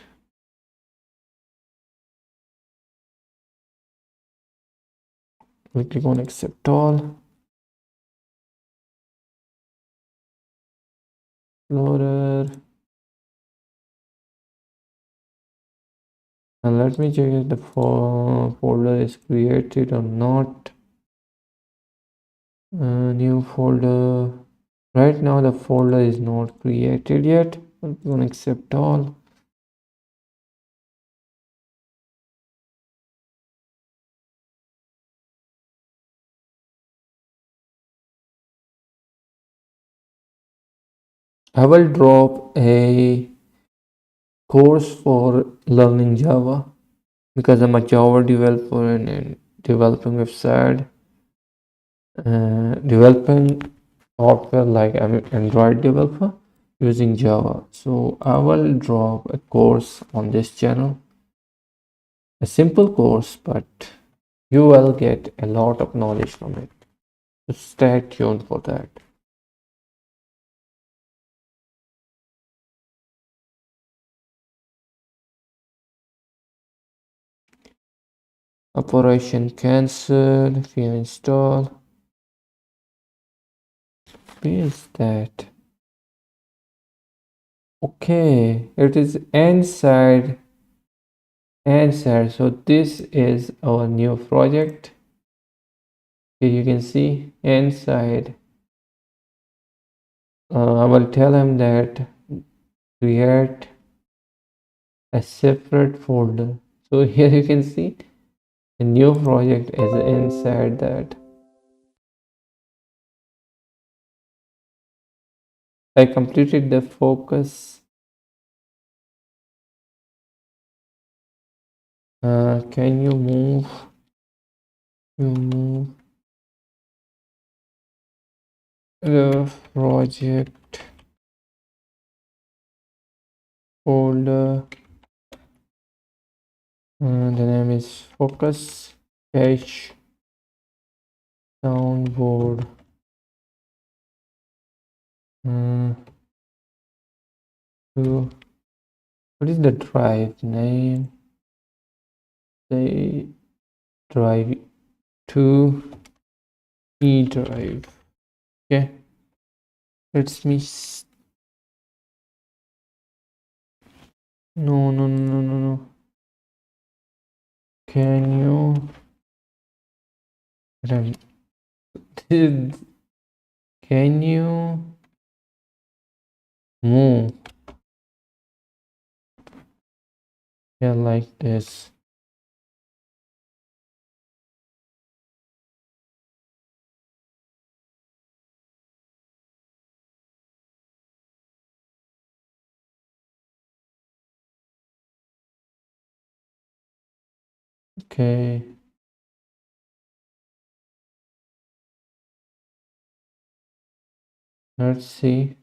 We click on accept all. Explorer, and let me check if the folder is created or not. New folder. Right now the folder is not created yet. I'm going to accept all. I will drop a course for learning Java because I'm a Java developer and developing website, developing software like I'm an Android developer using Java. So I will drop a course on this channel, a simple course, but you will get a lot of knowledge from it. So stay tuned for that. Operation cancelled. If you install, where is that? Okay, it is inside. So this is our new project. Here you can see inside. I will tell him that create a separate folder. So here you can see a new project is inside that. I completed the focus. Can you move? You move the project folder. The name is focus cache soundboard. To what is the drive name? Say drive to E drive. Okay, let's me. No. Can you run? Can you move Yeah, like this. Okay, let's see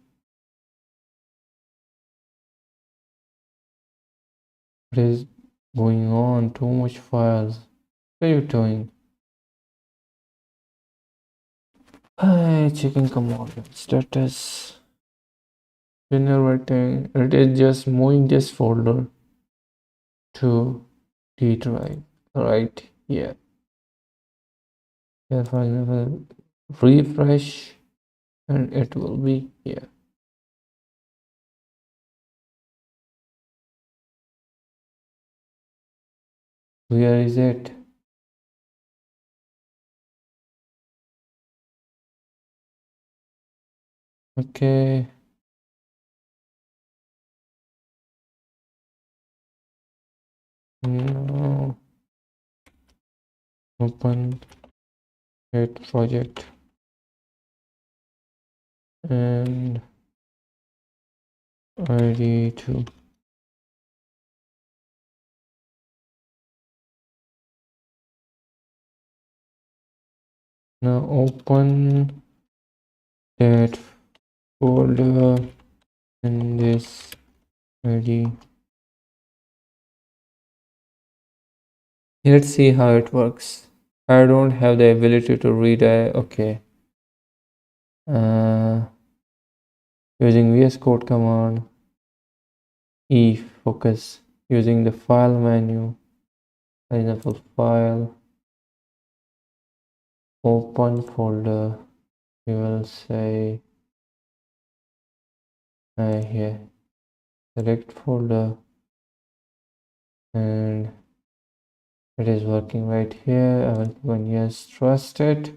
what is going on. Too much files. What are you doing? Hi, checking command status. Generating. It is just moving this folder to D drive. Right here. Here, for example, refresh, and it will be here. Where is it? Okay. No. Open it project and ID 2. Now open that folder in this ID. Let's see how it works. I don't have the ability to read. Okay. Using VS Code command, E focus. Using the file menu, for example, file, open folder. We will say here, select folder, and it is working right here. I will click on yes, trust it.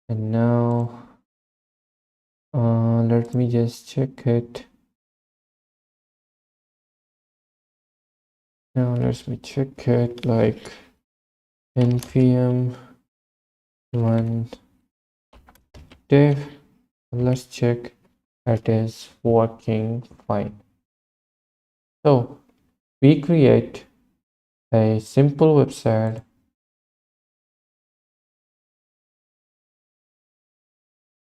And now let me just check it. Now let me check it like npm run dev. Let's check it is working fine. So we create a simple website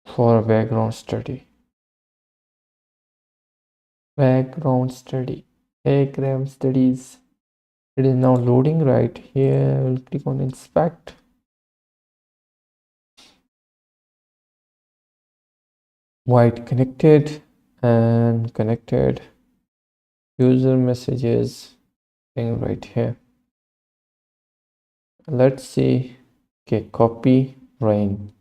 for a background study. Background studies. It is now loading right here. We'll click on inspect. White connected and connected. User messages thing right here. Let's see. Okay, copy rain.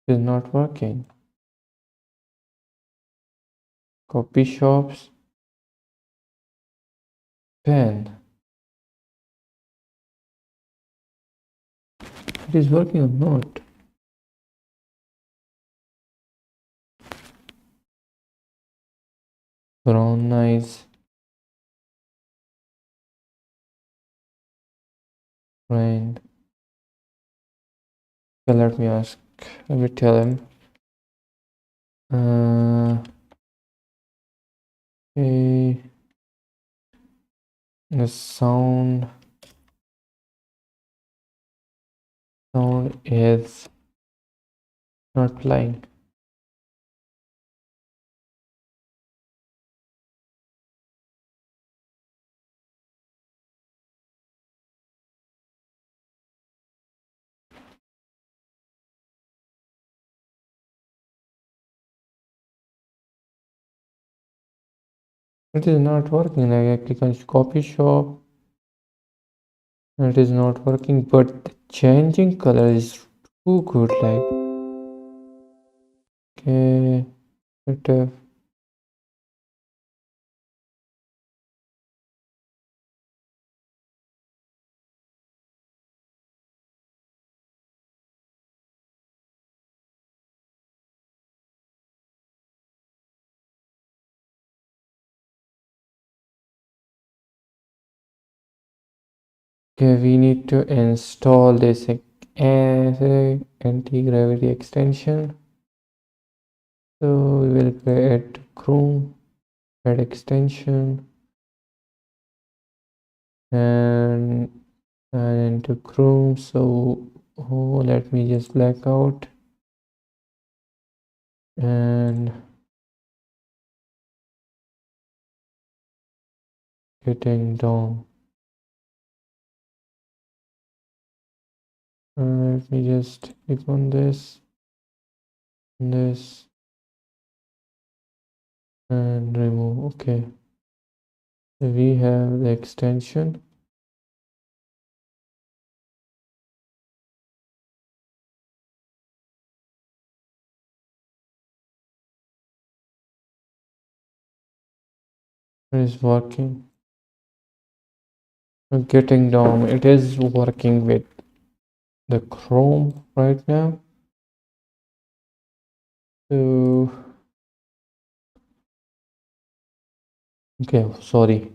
It is not working. Copy shops. Pen. It is working or not? Brown eyes. Rain. Okay, let me ask. Let me tell him. Okay. The sound is not playing. It is not working. Like I click on copy shop. It is not working, but the changing color is too good. Like okay, it Okay, we need to install this anti-gravity extension. So we will create Chrome, add extension, and into Chrome. So let me just black out and getting down. Let me just click on this, and remove. Okay, so we have the extension. It is working. Getting down. It is working with the Chrome right now. So okay, sorry,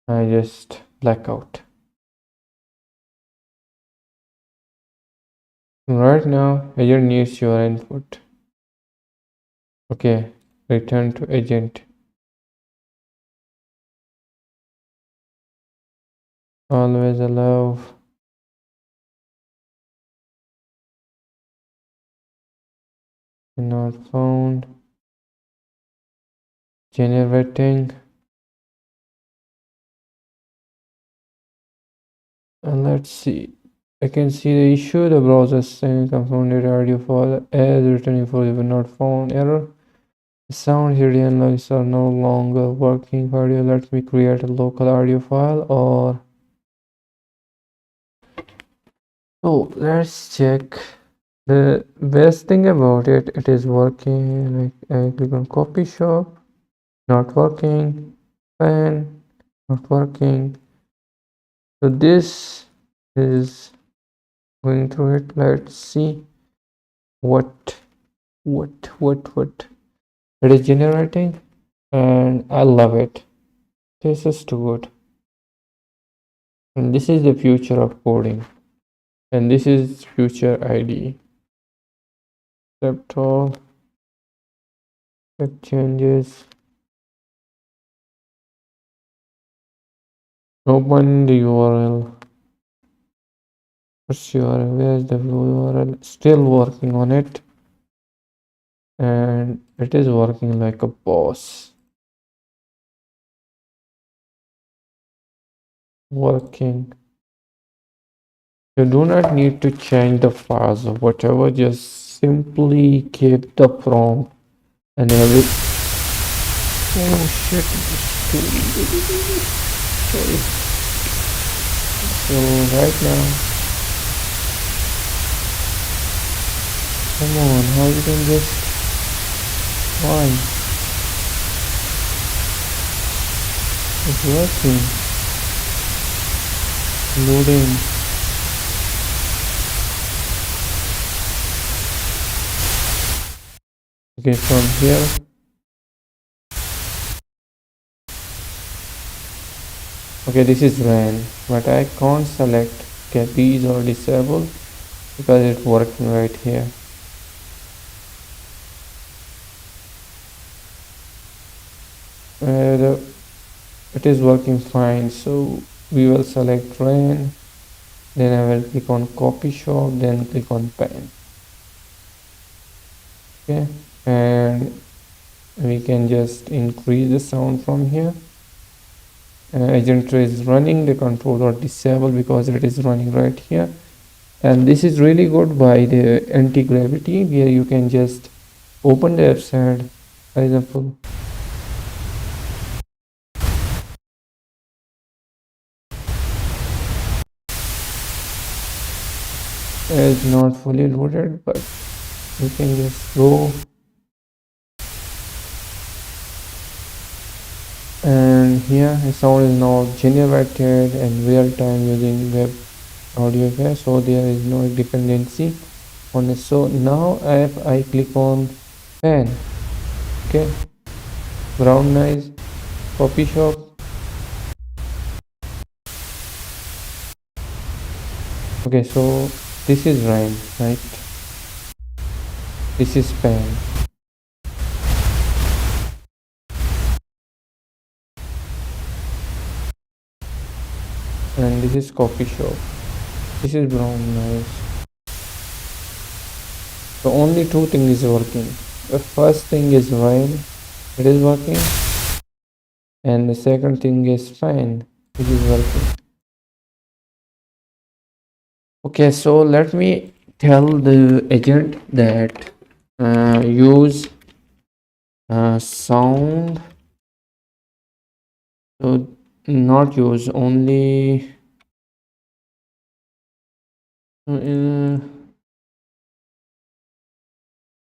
I just black out. Right now, agent needs your input. Okay, return to agent. Always allow. Not found. Generating. And let's see. I can see the issue. The browser saying confounded audio file as returning for the not found error. The sound CD analysis are no longer working. Audio. Let me create a local audio file or. So let's check. The best thing about it, it is working. I click on copy shop, not working. Pen, not working. So this is going through it. Let's see what it is generating, and I love it. This is too good. And this is the future of coding, and this is future IDE. Accept all, check changes, open the URL. What's URL? Where's the URL? Still working on it, and it is working like a boss. Working. You do not need to change the files or whatever, just simply keep the prompt and every. Oh shit, sorry. So right now, come on, how you can just, why? It's working. Loading. Okay, from here. Okay, this is ran, but I can't select these or disable because it's working right here. It is working fine, so we will select ran, then I will click on copy shop, then click on pen. Okay, and we can just increase the sound from here. Agent is running, the controller disabled because it is running right here. And this is really good by the anti-gravity, where you can just open the website, for example. It's not fully loaded, but you can just go, and here the sound is now generated in real time using web audio here, so there is no dependency on it. So now if I click on pen, okay, brown noise, copy shop, Okay, so this is rain, right? This is pen, and this is coffee shop. This is brown noise. So only two things is working. The first thing is rain, it is working, and the second thing is fan, it is working. Okay, so let me tell the agent that use sound. So not use only uh,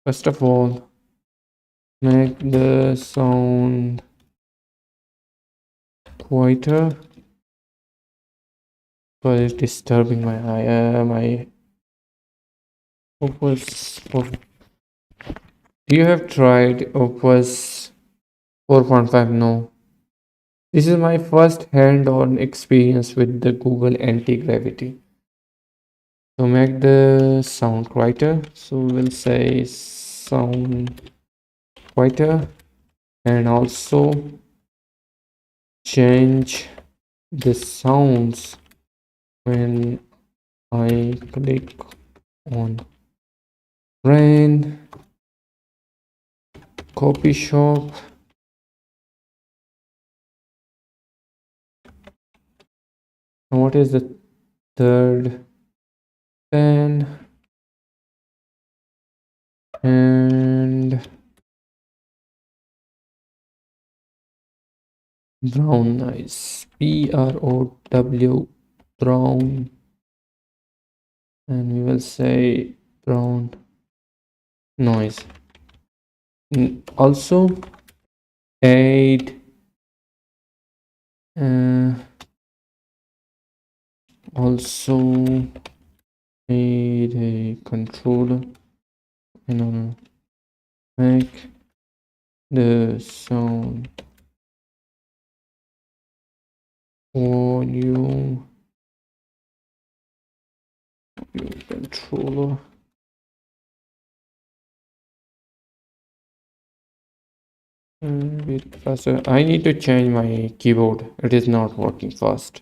first of all make the sound quieter because it's disturbing my eye. My Opus. Do you have tried Opus 4.5? No. This is my first hand-on experience with the Google Antigravity. So make the sound quieter. So we'll say sound quieter, and also change the sounds when I click on rain, coffee shop. And what is the third? Pen and brown noise. Brow, brown, and we will say brown noise. Also add uh, also add a controller and make the sound volume controller. Bit faster. I need to change my keyboard. It is not working fast.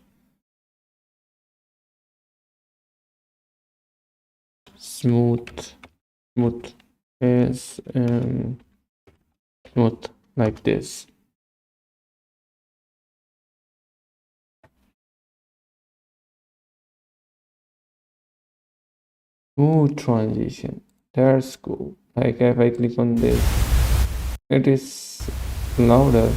Smooth, smooth is smooth like this. Smooth transition. That's cool. Like if I click on this, it is louder.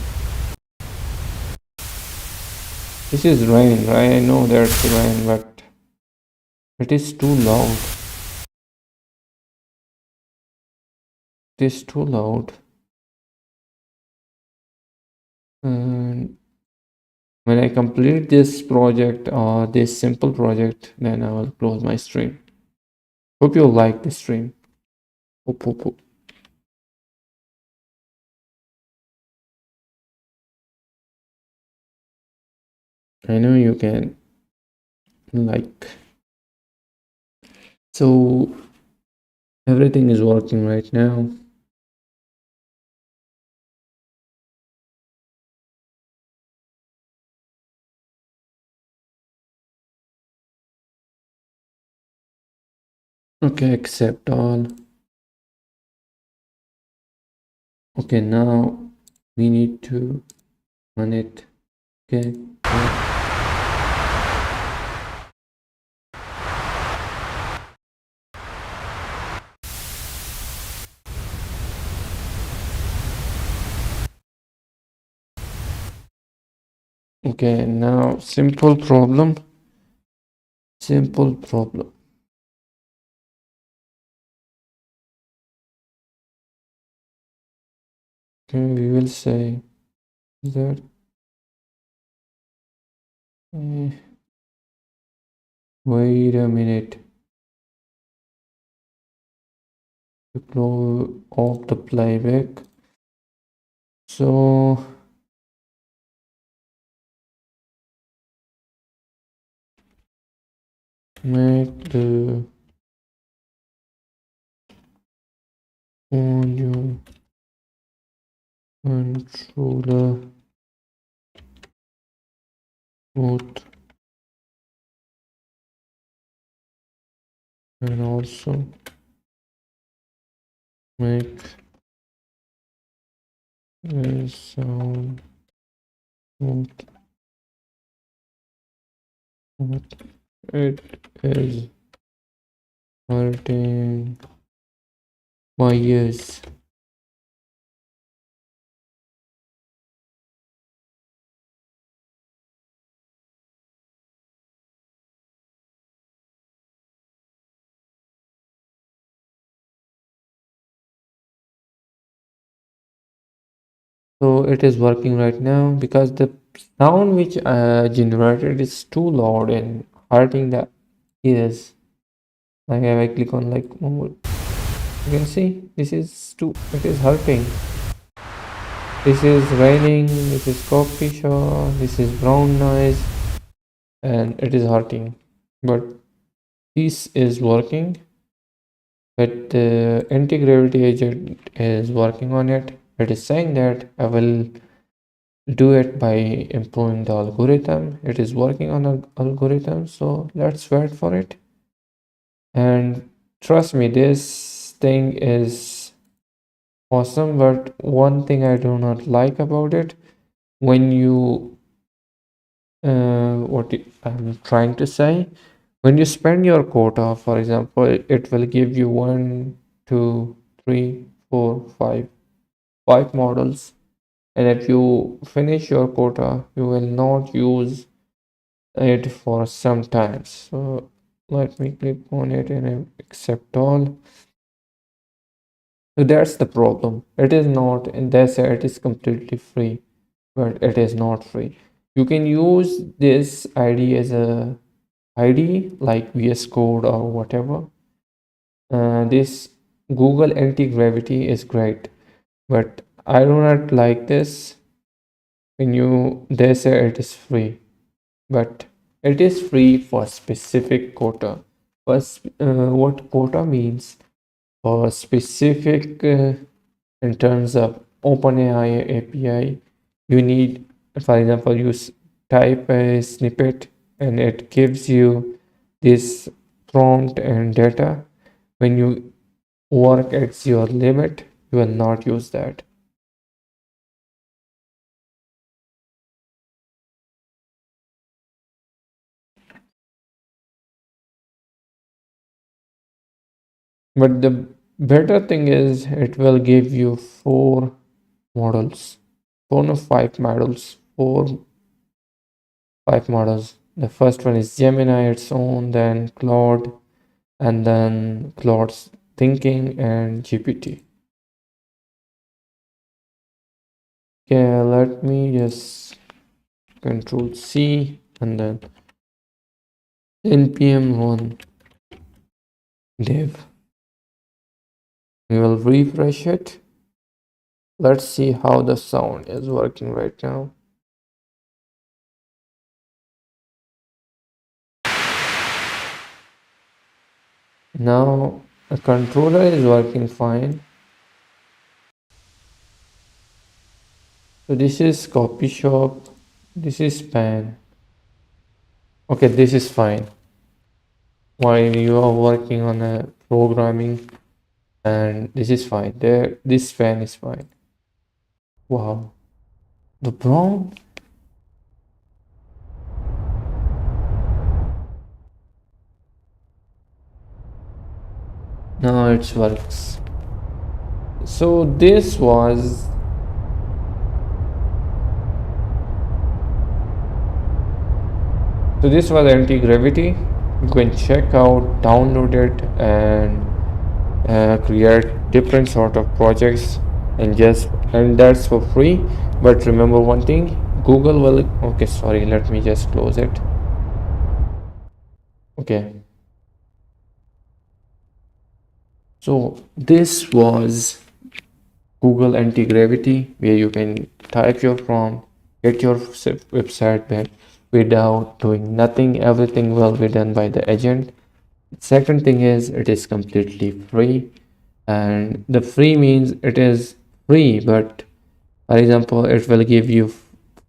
This is rain, right? I know there's rain, but it is too loud. It is too loud. And when I complete this project or this simple project, then I will close my stream. Hope you like this stream. Hope. I know you can like. So everything is working right now. Okay, accept all. Okay, now we need to run it. Okay. Okay, now simple problem. Simple problem. Okay, we will say that wait a minute to close off the playback. So make the audio controller both, and also make the sound both. It is hurting my ears. So it is working right now because the sound which generated is too loud and hurting the ears. Like if I click on like more, you can see this is too, it is hurting. This is raining, this is coffee shop, this is brown noise, and it is hurting. But this is working, but the anti-gravity agent is working on it. It is saying that I will do it by improving the algorithm. It is working on an algorithm, so let's wait for it. And trust me, this thing is awesome, but one thing I do not like about it, when you I'm trying to say, when you spend your quota, for example, it will give you 5 models, and if you finish your quota, you will not use it for some times. So let me click on it and I accept all. So that's the problem. It is not, and they say it is completely free, but it is not free. You can use this ID as a ID like VS Code or whatever. This Google anti-gravity is great, but I do not like this when they say it is free, but it is free for specific quota. What quota means for specific in terms of OpenAI API, you need, for example, type a snippet and it gives you this prompt and data. When you work at your limit, you will not use that. But the better thing is it will give you 4 models, 5 models. The first one is Gemini, its own, then Claude, and then Claude's thinking and GPT. Okay, let me just Control C and then npm run dev. We will refresh it. Let's see how the sound is working right now. Now the controller is working fine. So this is copy shop, this is pan. Okay, this is fine. While you are working on a programming, and this is fine. This fan is fine. Wow. The brown. Now it works. So this was anti-gravity. You can check out, download it, and create different sort of projects, and that's for free. But remember one thing, Google will, okay, sorry, let me just close it. Okay, so this was Google anti-gravity, where you can type your prompt, get your website back without doing nothing. Everything will be done by the agent. Second thing is it is completely free, and the free means it is free, but for example, it will give you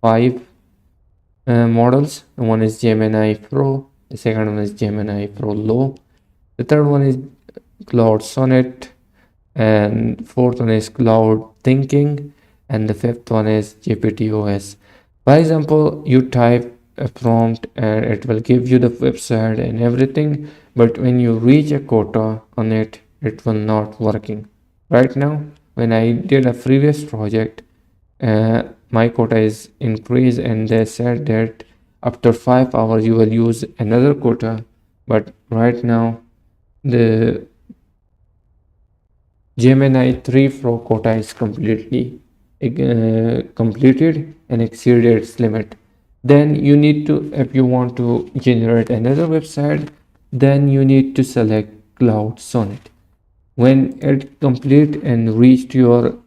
five models. One is Gemini Pro, the second one is Gemini Pro Low, the third one is Cloud Sonnet, and fourth one is Cloud Thinking, and the fifth one is GPT OS. For example, you type a prompt and it will give you the website and everything, but when you reach a quota on it, it will not working. Right now, when I did a previous project, my quota is increased and they said that after 5 hours you will use another quota, but right now the Gemini 3 Pro quota is completely completed and exceeded its limit. Then you need to, if you want to generate another website, then you need to select Cloud Sonnet. When it complete and reached your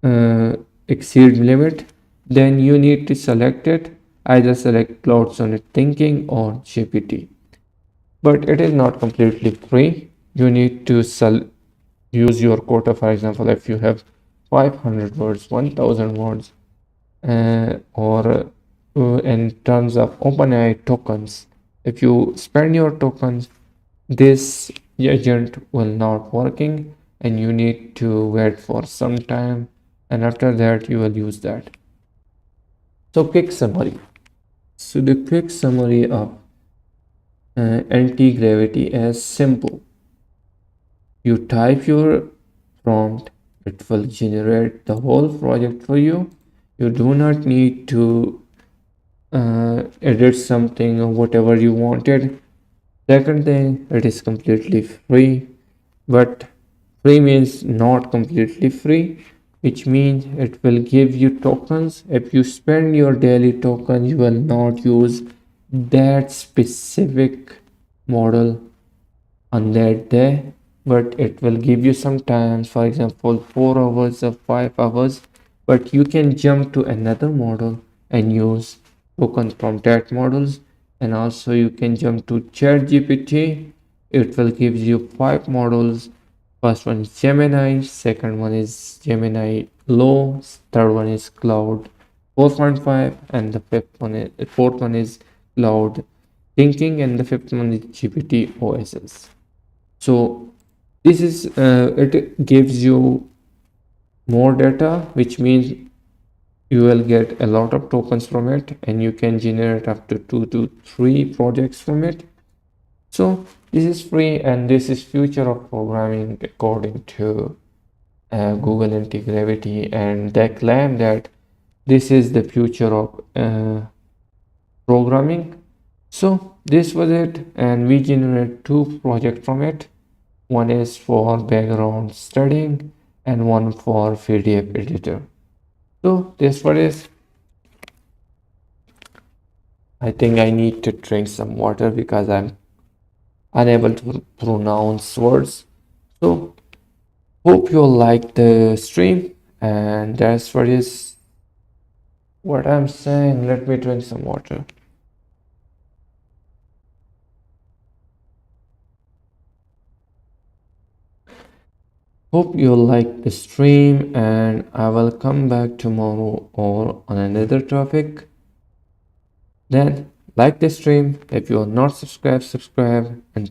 uh, exceed limit, then you need to select it, either select Cloud Sonnet Thinking or GPT. But it is not completely free. You need to use your quota. For example, if you have 500 words, 1000 words, or in terms of OpenAI tokens, if you spend your tokens, this agent will not working and you need to wait for some time, and after that you will use that. So quick summary. So the quick summary of anti-gravity is simple. You type your prompt, it will generate the whole project for you. You do not need to edit something or whatever you wanted. Second thing, it is completely free, but free means not completely free, which means it will give you tokens. If you spend your daily token, you will not use that specific model on that day, but it will give you some times, for example 4 hours or 5 hours, but you can jump to another model and use tokens from that models. And also you can jump to chat GPT. It will give you 5 models. First one is Gemini, second one is Gemini Low, third one is Cloud 4.5, and the fourth one is Cloud Thinking, and the fifth one is GPT OSS. So this is it gives you more data, which means you will get a lot of tokens from it, and you can generate up to 2 to 3 projects from it. So this is free, and this is future of programming according to Google Antigravity, and they claim that this is the future of programming. So this was it, and we generate 2 projects from it. One is for background studying and one for PDF editor. So this what is. I think I need to drink some water because I'm unable to pronounce words. So hope you like the stream, and that's what is what I'm saying. Let me drink some water. Hope you like the stream, and I will come back tomorrow or on another topic. Then like the stream. If you are not subscribed, subscribe, and